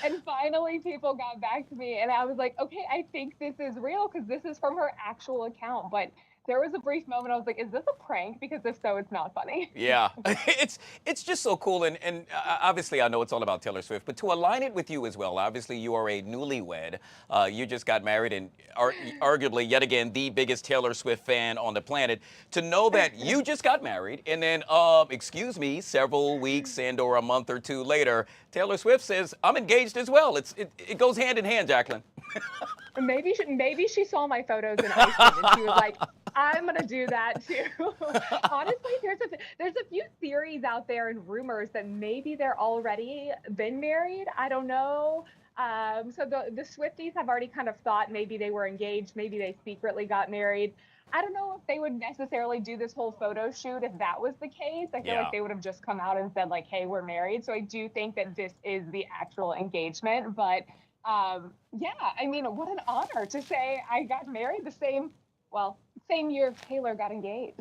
And finally, people got back to me. And I was like, okay, I think this is real because this is from her actual account. But there was a brief moment I was like, is this a prank? Because if so, it's not funny. Yeah, it's just so cool. And obviously, I know it's all about Taylor Swift, but to align it with you as well, obviously, you are a newlywed. You just got married and are arguably, yet again, the biggest Taylor Swift fan on the planet. To know that you just got married and then, excuse me, several weeks and or a month or two later, Taylor Swift says, I'm engaged as well. It goes hand in hand, Jacqueline. Maybe she saw my photos in Iceland and she was like, I'm going to do that too. Honestly, there's a few theories out there and rumors that maybe they're already been married. I don't know. So the Swifties have already kind of thought maybe they were engaged. Maybe they secretly got married. I don't know if they would necessarily do this whole photo shoot if that was the case. I feel like they would have just come out and said like, hey, we're married. So I do think that this is the actual engagement. But yeah, I mean, what an honor to say I got married the same year Taylor got engaged.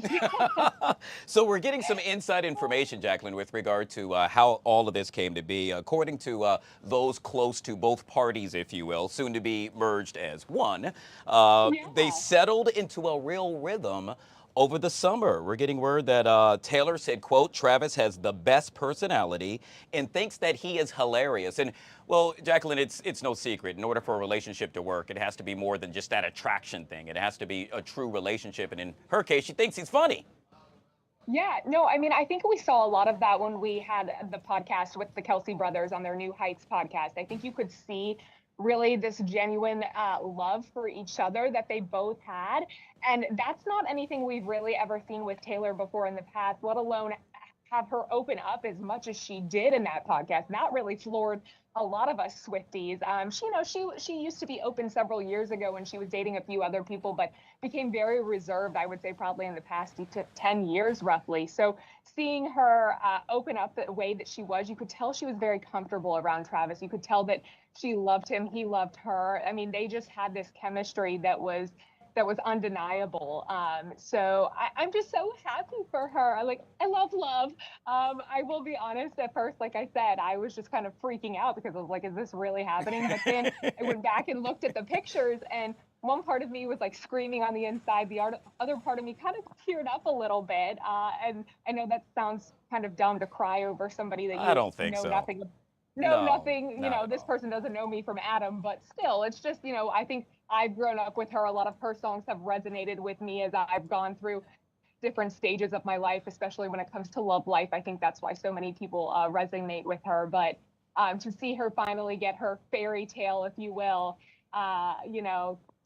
So we're getting some inside information, Jacqueline, with regard to how all of this came to be. According to those close to both parties, if you will, soon to be merged as one, they settled into a real rhythm over the summer. We're getting word that Taylor said, quote, Travis has the best personality and thinks that he is hilarious. And well, Jacqueline, it's no secret. In order for a relationship to work, it has to be more than just that attraction thing. It has to be a true relationship. And in her case, she thinks he's funny. Yeah, no, I mean, I think we saw a lot of that when we had the podcast with the Kelce brothers on their New Heights podcast. I think you could see really this genuine love for each other that they both had. And that's not anything we've really ever seen with Taylor before in the past, let alone have her open up as much as she did in that podcast. That really floored a lot of us Swifties. She used to be open several years ago when she was dating a few other people, but became very reserved, I would say probably in the past 10 years roughly. So seeing her open up the way that she was, you could tell she was very comfortable around Travis. You could tell that she loved him, he loved her. I mean, they just had this chemistry that was undeniable. So I'm just so happy for her. I love love. I will be honest, at first, like I said, I was just kind of freaking out because I was like, is this really happening? But then I went back and looked at the pictures, and one part of me was like screaming on the inside. The other part of me kind of teared up a little bit. And I know that sounds kind of dumb to cry over somebody that you I don't think know so. nothing nothing, this person doesn't know me from Adam, but still, it's just, I think I've grown up with her. A lot of her songs have resonated with me as I've gone through different stages of my life, especially when it comes to love life. I think that's why so many people resonate with her. But to see her finally get her fairy tale, if you will,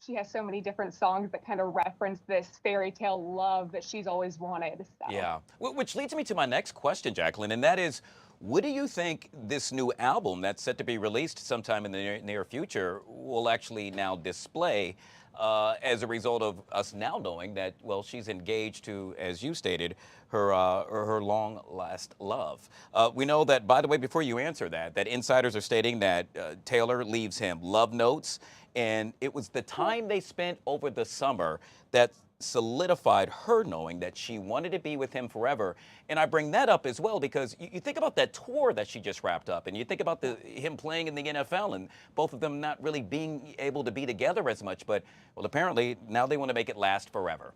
she has so many different songs that kind of reference this fairy tale love that she's always wanted. So. Yeah, which leads me to my next question, Jacqueline, and that is, what do you think this new album that's set to be released sometime in the near future will actually now display as a result of us now knowing that, well, she's engaged to, as you stated, her long-last love? We know that, by the way, before you answer that insiders are stating that Taylor leaves him love notes, and it was the time they spent over the summer that solidified her knowing that she wanted to be with him forever. And I bring that up as well because you think about that tour that she just wrapped up, and you think about him playing in the NFL and both of them not really being able to be together as much, but well, apparently now they want to make it last forever.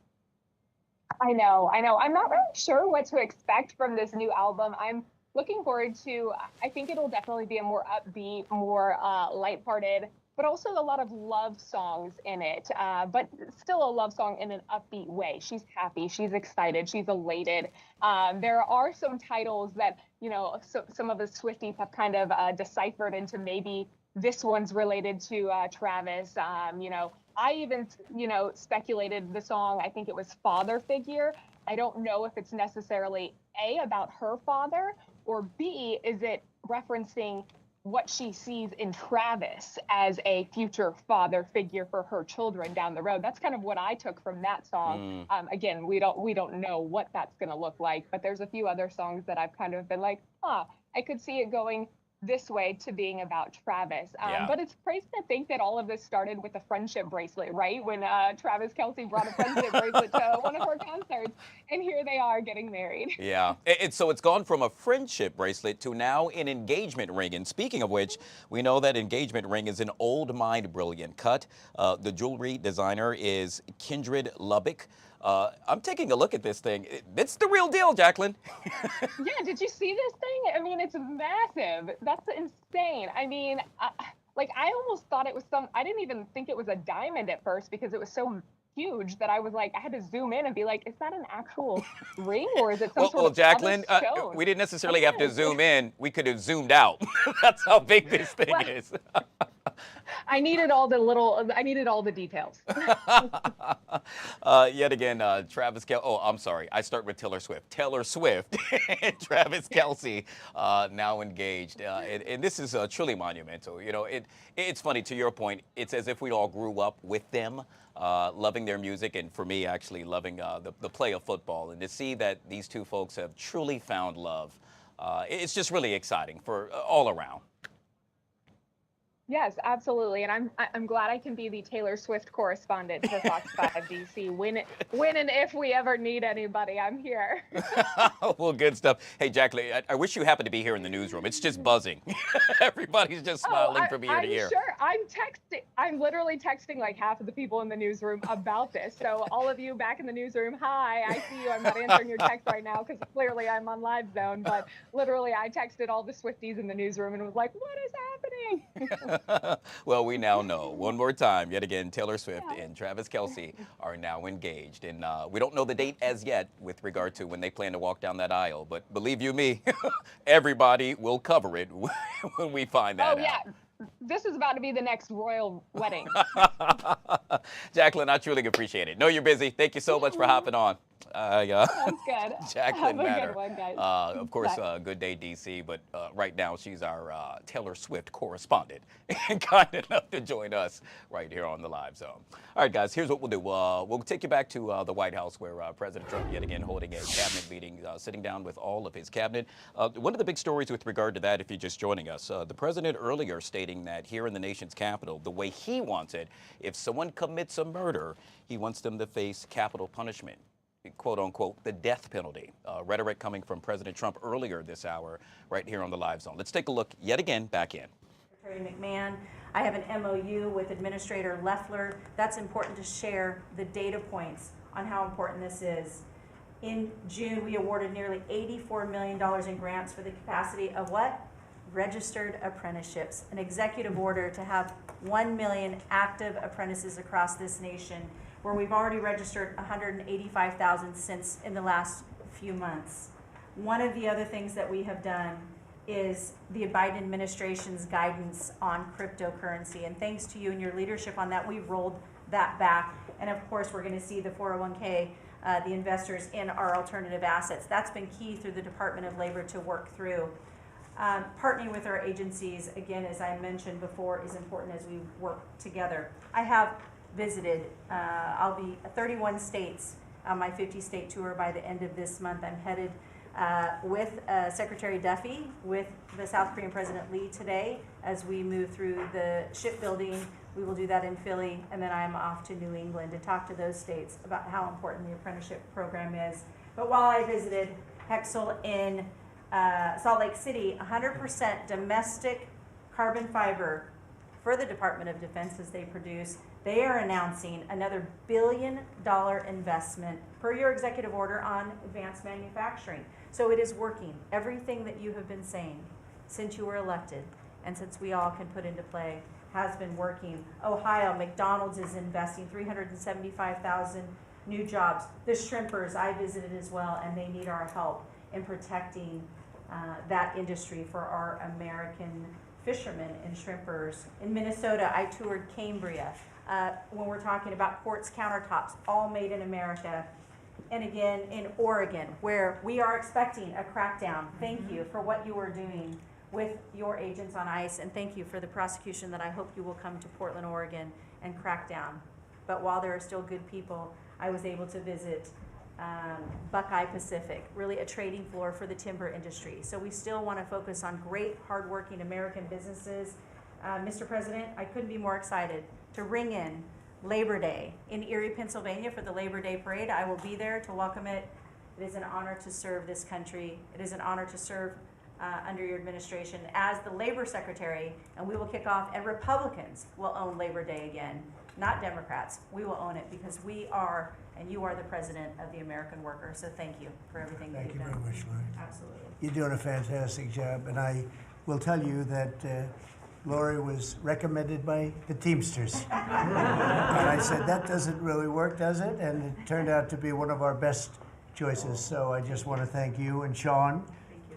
I know. I'm not really sure what to expect from this new album. I'm looking forward to, I think it'll definitely be a more upbeat, more lighthearted, but also a lot of love songs in it, but still a love song in an upbeat way. She's happy, she's excited, she's elated. There are some titles that, some of the Swifties have kind of deciphered into maybe this one's related to Travis. I even, speculated the song, I think it was Father Figure. I don't know if it's necessarily A, about her father, or B, is it referencing what she sees in Travis as a future father figure for her children down the road. That's kind of what I took from that song. Again, we don't know what that's going to look like, but there's a few other songs that I've kind of been like, I could see it going this way to being about Travis. But it's crazy to think that all of this started with a friendship bracelet, right? When Travis Kelce brought a friendship bracelet to one of her concerts, and here they are getting married. Yeah, so it's gone from a friendship bracelet to now an engagement ring. And speaking of which, we know that engagement ring is an old mind brilliant cut. The jewelry designer is Kindred Lubbock. I'm taking a look at this thing. It's the real deal, Jacqueline. Yeah, did you see this thing? I mean, it's massive. That's insane. I mean, I almost thought it was I didn't even think it was a diamond at first because it was so huge that I was like, I had to zoom in and be like, is that an actual ring or is it some sort of Jacqueline, stone? we didn't necessarily have to zoom in. We could have zoomed out. That's how big this thing is. I needed all the details. Yet again, Travis Kelce. Oh, I'm sorry. I start with Taylor Swift. Taylor Swift and Travis Kelce now engaged. And this is truly monumental. It's funny, to your point, it's as if we all grew up with them, loving their music, and for me, actually loving the play of football. And to see that these two folks have truly found love, it's just really exciting for all around. Yes, absolutely, and I'm glad I can be the Taylor Swift correspondent for Fox 5 DC. When and if we ever need anybody, I'm here. Well, good stuff. Hey, Jacqueline, I wish you happened to be here in the newsroom. It's just buzzing. Everybody's just smiling from ear to ear. Sure. I'm literally texting like half of the people in the newsroom about this. So all of you back in the newsroom, hi, I see you. I'm not answering your text right now because clearly I'm on Live Zone. But literally, I texted all the Swifties in the newsroom and was like, what is happening? Well, we now know. One more time, yet again, Taylor Swift and Travis Kelce are now engaged. And we don't know the date as yet with regard to when they plan to walk down that aisle. But believe you me, everybody will cover it when we find that out. Yeah. this is about to be the next royal wedding. Jacqueline, I truly appreciate it. Know you're busy. Thank you so much for hopping on. Sounds good. Jacqueline Have a Matter. good one, guys. Of course, Bye. Good Day DC, but right now she's our Taylor Swift correspondent and kind enough to join us right here on the Live Zone. All right, guys, here's what we'll do. We'll take you back to the White House where President Trump yet again holding a cabinet meeting, sitting down with all of his cabinet. One of the big stories with regard to that, if you're just joining us, the president earlier stating that here in the nation's capital, the way he wants it, if someone commits a murder, he wants them to face capital punishment, quote unquote, the death penalty. Rhetoric coming from President Trump earlier this hour right here on the Live Zone. Let's take a look yet again back in. Secretary McMahon, I have an MOU with Administrator Loeffler. That's important to share the data points on how important this is. In June, we awarded nearly $84 million in grants for the capacity of what? Registered apprenticeships, an executive order to have 1 million active apprentices across this nation, where we've already registered 185,000 since in the last few months. One of the other things that we have done is the Biden administration's guidance on cryptocurrency. And thanks to you and your leadership on that, we've rolled that back. And of course, we're going to see the 401k, the investors in our alternative assets. That's been key through the Department of Labor to work through. Partnering with our agencies, again, as I mentioned before, is important as we work together. I have visited, I'll be 31 states on my 50-state tour by the end of this month. I'm headed with Secretary Duffy, with the South Korean President Lee today as we move through the shipbuilding. We will do that in Philly, and then I'm off to New England to talk to those states about how important the apprenticeship program is. But while I visited Hexel in Salt Lake City, 100% domestic carbon fiber for the Department of Defense as they produce. They are announcing another $1 billion investment per your executive order on advanced manufacturing. So it is working. Everything that you have been saying since you were elected and since we all can put into play has been working. Ohio, McDonald's is investing 375,000 new jobs. The shrimpers I visited as well, and they need our help in protecting that industry for our American fishermen and shrimpers. In Minnesota, I toured Cambria. When we're talking about quartz countertops, all made in America. And again, in Oregon, where we are expecting a crackdown. Thank you for what you are doing with your agents on ICE, and thank you for the prosecution that I hope you will come to Portland, Oregon, and crack down. But while there are still good people, I was able to visit Buckeye Pacific, really a trading floor for the timber industry. So we still want to focus on great, hardworking American businesses. Mr. President, I couldn't be more excited to ring in Labor Day in Erie, Pennsylvania for the Labor Day Parade. I will be there to welcome it. It is an honor to serve this country. It is an honor to serve under your administration as the Labor Secretary, and we will kick off, and Republicans will own Labor Day again, not Democrats. We will own it because we are, and you are the president of the American worker. So thank you for everything that you've done. Thank you very much, Lori. Absolutely. You're doing a fantastic job, and I will tell you that Lori was recommended by the Teamsters. And I said, that doesn't really work, does it? And it turned out to be one of our best choices. So I just want to thank you and Sean,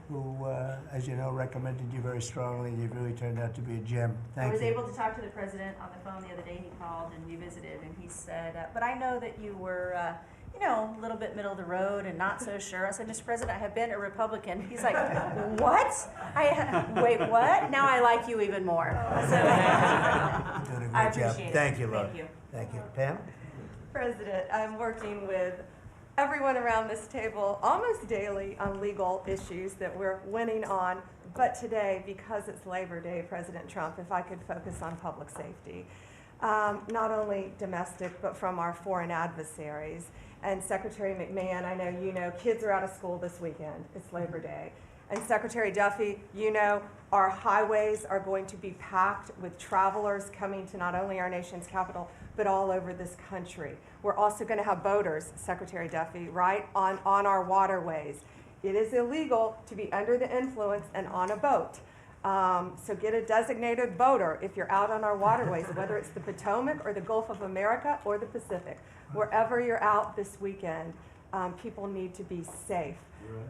who, as you know, recommended you very strongly. You really turned out to be a gem. Thank you. I was able to talk to the president on the phone the other day. He called and we visited, and he said, but I know that you were, you know, a little bit middle of the road and not so sure. I said, Mr. President, I have been a Republican. He's like, what? Wait, what? Now I like you even more. So You're doing a I great job. appreciate it. Thank you, Lori. Thank you. Thank you. Pam? President, I'm working with everyone around this table almost daily on legal issues that we're winning on. But today, because it's Labor Day, President Trump, if I could focus on public safety, not only domestic, but from our foreign adversaries. And Secretary McMahon, I know you know, kids are out of school this weekend. It's Labor Day. And Secretary Duffy, you know, our highways are going to be packed with travelers coming to not only our nation's capital, but all over this country. We're also going to have boaters, Secretary Duffy, right, on our waterways. It is illegal to be under the influence and on a boat. So get a designated boater if you're out on our waterways, whether it's the Potomac or the Gulf of America or the Pacific. Wherever you're out this weekend, people need to be safe.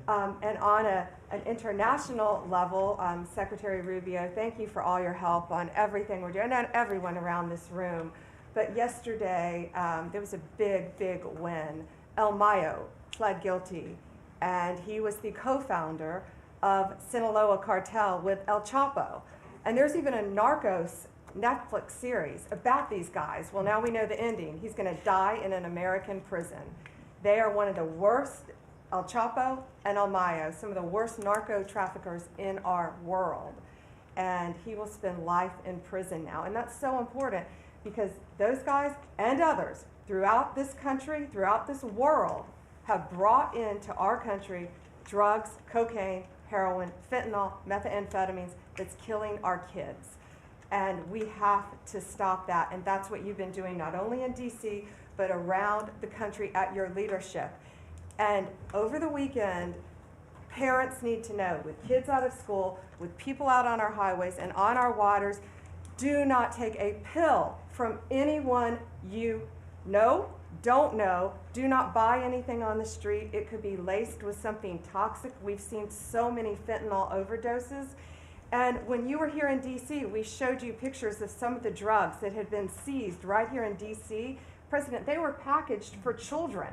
And on an international level, Secretary Rubio, thank you for all your help on everything we're doing, and everyone around this room. But yesterday, there was a big, big win. El Mayo pled guilty, and he was the co-founder of Sinaloa cartel with El Chapo. And there's even a Narcos Netflix series about these guys. Well, now we know the ending. He's going to die in an American prison. They are one of the worst, El Chapo and El Mayo, some of the worst narco traffickers in our world. And he will spend life in prison now. And that's so important because those guys and others throughout this country, throughout this world, have brought into our country drugs, cocaine, heroin, fentanyl, methamphetamines that's killing our kids. And we have to stop that. And that's what you've been doing not only in DC, but around the country at your leadership. And over the weekend, parents need to know, with kids out of school, with people out on our highways and on our waters, do not take a pill from anyone you know, don't know. Do not buy anything on the street. It could be laced with something toxic. We've seen so many fentanyl overdoses. And when you were here in DC, we showed you pictures of some of the drugs that had been seized right here in DC. President, they were packaged for children.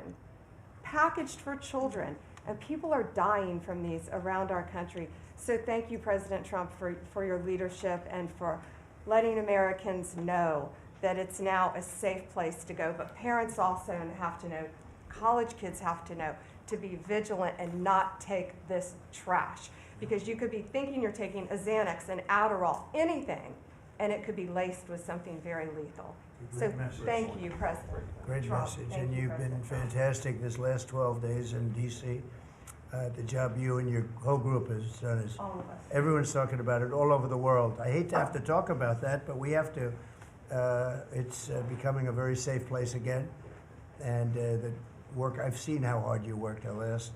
Packaged for children. And people are dying from these around our country. So thank you, President Trump, for your leadership and for letting Americans know that it's now a safe place to go. But parents also have to know, college kids have to know, to be vigilant and not take this trash. Because you could be thinking you're taking a Xanax, an Adderall, anything, and it could be laced with something very lethal. So thank you, President Great Trump. message, Thank and you, you've been President Trump. fantastic this last 12 days in D.C. The job you and your whole group has done is, All of us. everyone's talking about it all over the world. I hate to have to talk about that, but we have to. It's becoming a very safe place again, and the work, I've seen how hard you worked the last,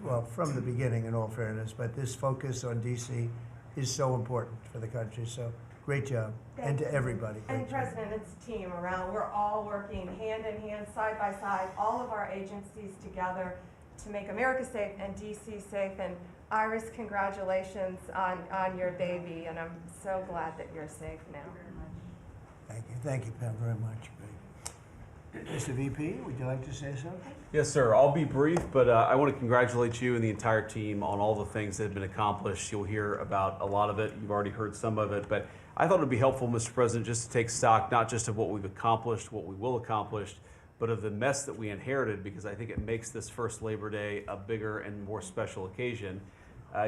well, from the beginning in all fairness, but this focus on D.C. is so important for the country, so great job, and to everybody. And great job. President, it's a team around. We're all working hand in hand, side by side, all of our agencies together to make America safe and DC safe. And Iris, congratulations on your baby, and I'm so glad that you're safe now. Thank you, Pam, very much. Great. Mr. VP, would you like to say something? Yes, sir. I'll be brief, but I want to congratulate you and the entire team on all the things that have been accomplished. You'll hear about a lot of it. You've already heard some of it, but I thought it would be helpful, Mr. President, just to take stock, not just of what we've accomplished, what we will accomplish, but of the mess that we inherited, because I think it makes this first Labor Day a bigger and more special occasion.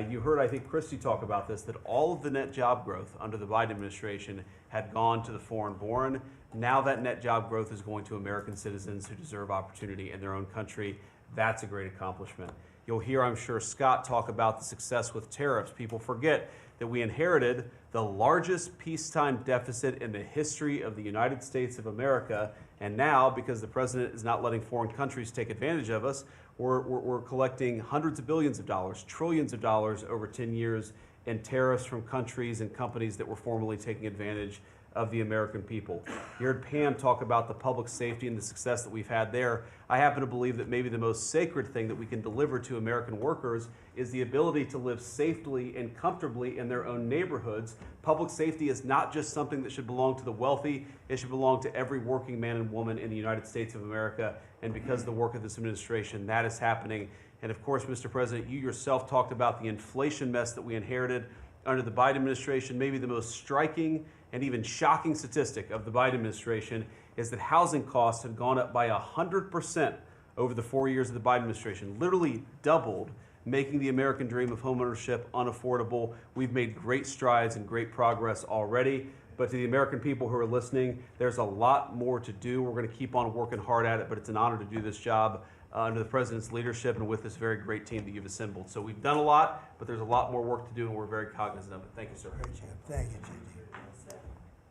You heard, I think, Christie talk about this, that all of the net job growth under the Biden administration had gone to the foreign-born. Now that net job growth is going to American citizens who deserve opportunity in their own country. That's a great accomplishment. You'll hear, I'm sure, Scott talk about the success with tariffs. People forget that we inherited the largest peacetime deficit in the history of the United States of America. And now, because the president is not letting foreign countries take advantage of us, we're collecting hundreds of billions of dollars, trillions of dollars over 10 years in tariffs from countries and companies that were formerly taking advantage of the American people. You heard Pam talk about the public safety and the success that we've had there. I happen to believe that maybe the most sacred thing that we can deliver to American workers is the ability to live safely and comfortably in their own neighborhoods. Public safety is not just something that should belong to the wealthy, it should belong to every working man and woman in the United States of America. And because of the work of this administration, that is happening. And of course, Mr. President, you yourself talked about the inflation mess that we inherited under the Biden administration. Maybe the most striking and even shocking statistic of the Biden administration is that housing costs have gone up by 100% over the 4 years of the Biden administration, literally doubled, making the American dream of homeownership unaffordable. We've made great strides and great progress already, but to the American people who are listening, there's a lot more to do. We're going to keep on working hard at it, but it's an honor to do this job under the president's leadership and with this very great team that you've assembled. So we've done a lot, but there's a lot more work to do, and we're very cognizant of it. Thank you, sir. Great job. Thank you, JD.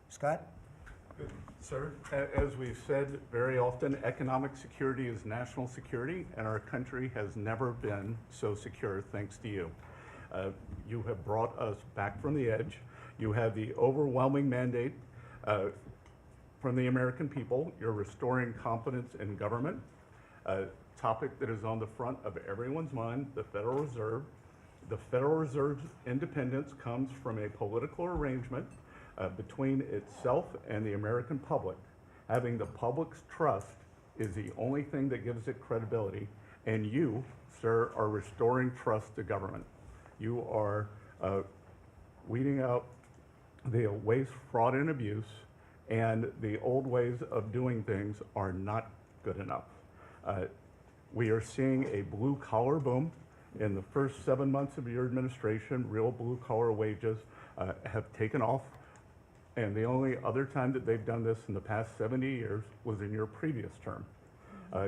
Scott? Sir, as we've said very often, economic security is national security, and our country has never been so secure thanks to you. You have brought us back from the edge. You have the overwhelming mandate from the American people. You're restoring confidence in government. topic that is on the front of everyone's mind, the Federal Reserve. The Federal Reserve's independence comes from a political arrangement between itself and the American public. Having the public's trust is the only thing that gives it credibility, and you, sir, are restoring trust to government. You are weeding out the waste, fraud, and abuse, and the old ways of doing things are not good enough. We are seeing a blue-collar boom. In the first 7 months of your administration, real blue-collar wages have taken off. And the only other time that they've done this in the past 70 years was in your previous term.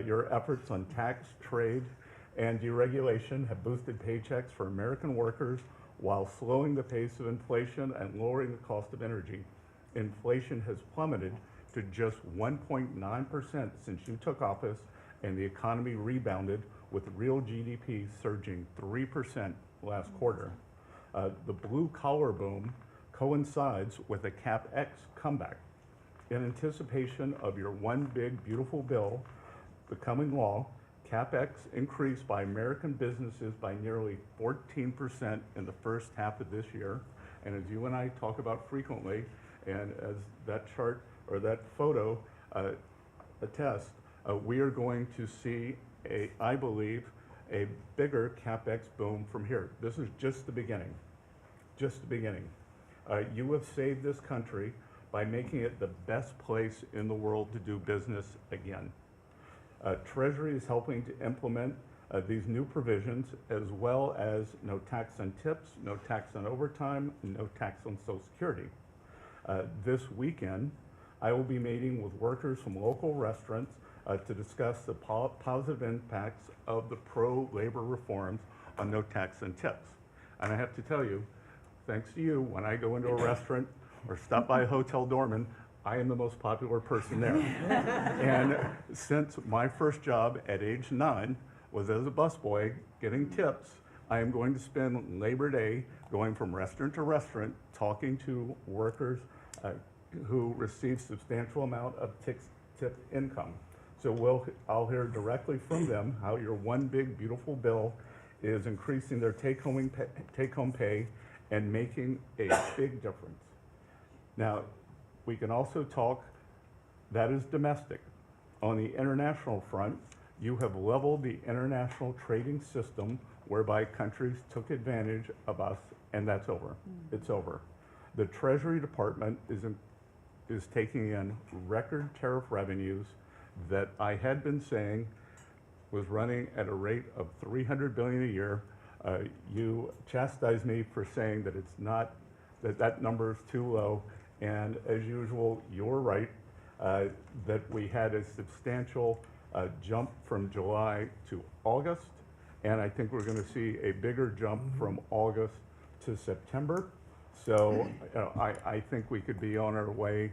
Your efforts on tax, trade, and deregulation have boosted paychecks for American workers while slowing the pace of inflation and lowering the cost of energy. Inflation has plummeted to just 1.9% since you took office, and the economy rebounded with real GDP surging 3% last quarter. The blue-collar boom coincides with a CapEx comeback. In anticipation of your one big beautiful bill becoming law, CapEx increased by American businesses by nearly 14% in the first half of this year. And as you and I talk about frequently, and as that chart or that photo attests, we are going to see I believe, a bigger CapEx boom from here. This is just the beginning, just the beginning. You have saved this country by making it the best place in the world to do business again. Treasury is helping to implement these new provisions, as well as no tax on tips, no tax on overtime, and no tax on Social Security. This weekend, I will be meeting with workers from local restaurants to discuss the positive impacts of the pro-labor reforms on no tax and tips. And I have to tell you, thanks to you, when I go into a restaurant or stop by a hotel doorman, I am the most popular person there. And since my first job at age 9 was as a busboy getting tips, I am going to spend Labor Day going from restaurant to restaurant talking to workers who receive substantial amount of tip income. So I'll hear directly from them how your one big beautiful bill is increasing their take-home pay and making a big difference. Now, we can also talk, that is domestic. On the international front, you have leveled the international trading system whereby countries took advantage of us, and that's over. It's over. The Treasury Department is taking in record tariff revenues that I had been saying was running at a rate of $300 billion a year. You chastised me for saying that it's not, that number is too low. And as usual, you're right, that we had a substantial jump from July to August. And I think we're going to see a bigger jump from August to September. So I think we could be on our way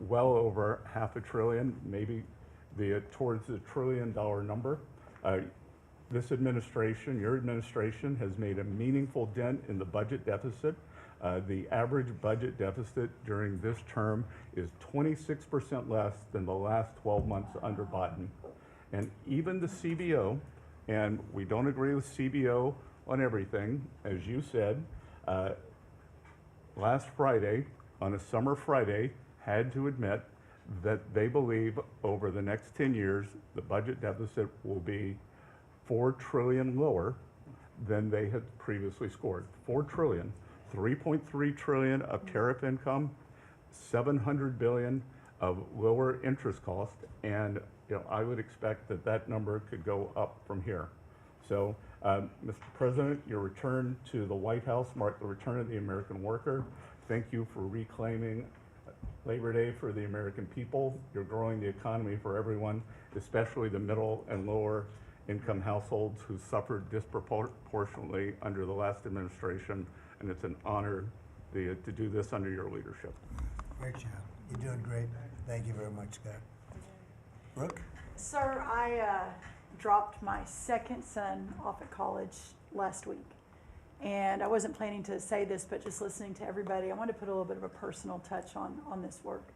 well over $500 billion, maybe towards the $1 trillion number. This administration, your administration, has made a meaningful dent in the budget deficit. The average budget deficit during this term is 26% less than the last 12 months under Biden. And even the CBO, and we don't agree with CBO on everything, as you said, last Friday, on a summer Friday, had to admit that they believe over the next 10 years, the budget deficit will be $4 trillion lower than they had previously scored. $4 trillion, 3.3 trillion of tariff income, 700 billion of lower interest cost, and I would expect that that number could go up from here. So, Mr. President, your return to the White House marked the return of the American worker. Thank you for reclaiming Labor Day for the American people. You're growing the economy for everyone, especially the middle and lower income households who suffered disproportionately under the last administration, and it's an honor to do this under your leadership. Great job. You're doing great. Thank you very much, Scott. Brooke? Sir, I dropped my second son off at college last week. And I wasn't planning to say this, but just listening to everybody, I want to put a little bit of a personal touch on this work.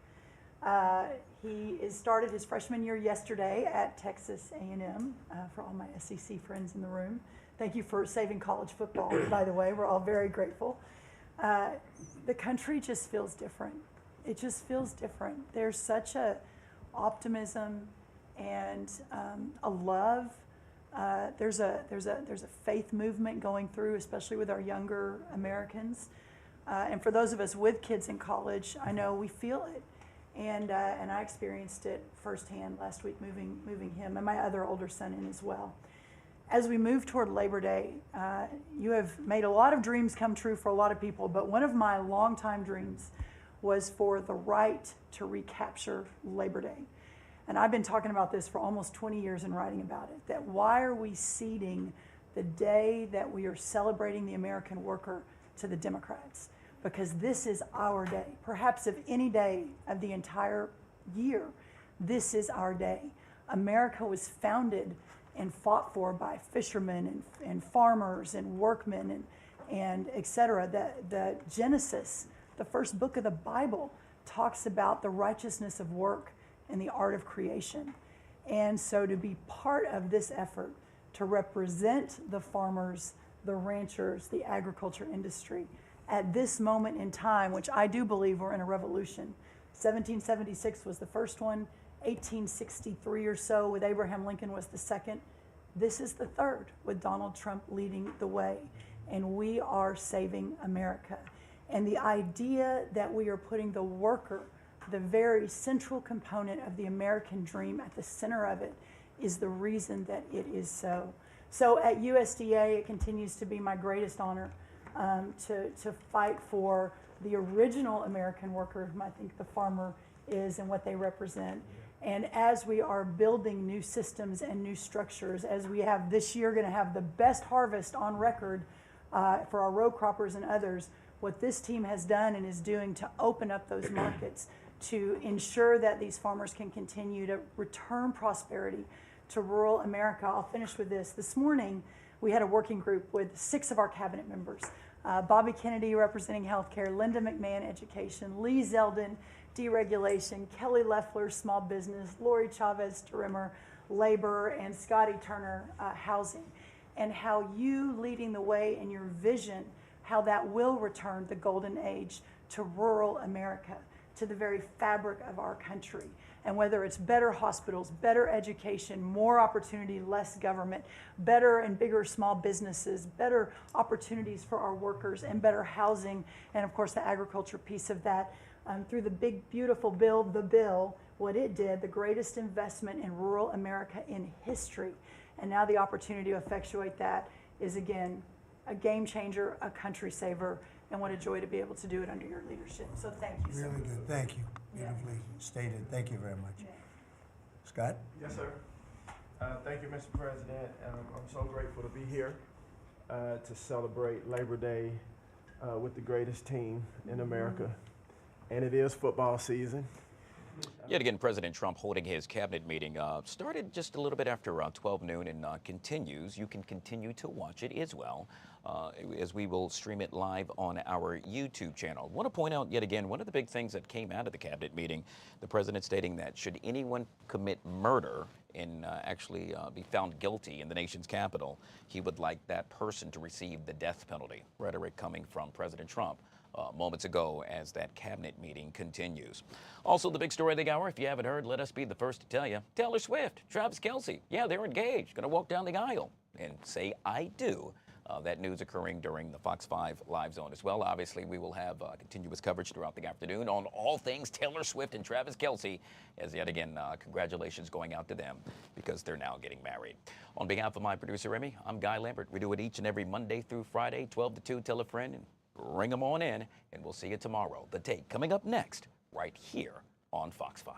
He started his freshman year yesterday at Texas A&M, for all my SEC friends in the room. Thank you for saving college football, by the way. We're all very grateful. The country just feels different. It just feels different. There's such a optimism and a love. There's a faith movement going through, especially with our younger Americans. And for those of us with kids in college, I know we feel it. And I experienced it firsthand last week, moving him and my other older son in as well. As we move toward Labor Day, you have made a lot of dreams come true for a lot of people, but one of my longtime dreams was for the right to recapture Labor Day. And I've been talking about this for almost 20 years and writing about it, that why are we ceding the day that we are celebrating the American worker to the Democrats? Because this is our day. Perhaps of any day of the entire year, this is our day. America was founded and fought for by fishermen and farmers and workmen and et cetera. The Genesis, the first book of the Bible, talks about the righteousness of work and the art of creation. And so to be part of this effort to represent the farmers, the ranchers, the agriculture industry, at this moment in time, which I do believe we're in a revolution. 1776 was the first one, 1863 or so with Abraham Lincoln was the second. This is the third with Donald Trump leading the way. And we are saving America. And the idea that we are putting the worker, the very central component of the American dream, at the center of it is the reason that it is so. So at USDA, it continues to be my greatest honor to fight for the original American worker, whom I think the farmer is and what they represent. And as we are building new systems and new structures, as we have this year going to have the best harvest on record for our row croppers and others, what this team has done and is doing to open up those markets to ensure that these farmers can continue to return prosperity to rural America. I'll finish with this. This morning, we had a working group with 6 of our cabinet members. Bobby Kennedy representing healthcare, Linda McMahon education, Lee Zeldin deregulation, Kelly Loeffler small business, Lori Chavez Rimmer labor, and Scotty Turner housing. And how you leading the way in your vision, how that will return the golden age to rural America, to the very fabric of our country. And whether it's better hospitals, better education, more opportunity, less government, better and bigger small businesses, better opportunities for our workers, and better housing, and of course the agriculture piece of that, through the big, beautiful bill, the bill, what it did, the greatest investment in rural America in history. And now the opportunity to effectuate that is, again, a game changer, a country saver, and what a joy to be able to do it under your leadership. So thank you so much. Really good. Thank you. Beautifully stated. Thank you very much. Yeah. Scott? Yes, sir. Thank you, Mr. President. I'm so grateful to be here to celebrate Labor Day with the greatest team in America. And it is football season. Yet again, President Trump holding his cabinet meeting started just a little bit after 12 noon and continues. You can continue to watch it as well, as we will stream it live on our YouTube channel. I want to point out yet again, one of the big things that came out of the cabinet meeting, the president stating that should anyone commit murder and actually be found guilty in the nation's capital, he would like that person to receive the death penalty. Rhetoric coming from President Trump moments ago as that cabinet meeting continues. Also, the big story of the hour, if you haven't heard, let us be the first to tell you. Taylor Swift, Travis Kelce, yeah, they're engaged, going to walk down the aisle and say, I do. That news occurring during the Fox 5 Live Zone as well. Obviously, we will have continuous coverage throughout the afternoon on all things Taylor Swift and Travis Kelce, as yet again, congratulations going out to them because they're now getting married. On behalf of my producer, Remy, I'm Guy Lambert. We do it each and every Monday through Friday, 12 to 2. Tell a friend and bring them on in, and we'll see you tomorrow. The Take coming up next, right here on Fox 5.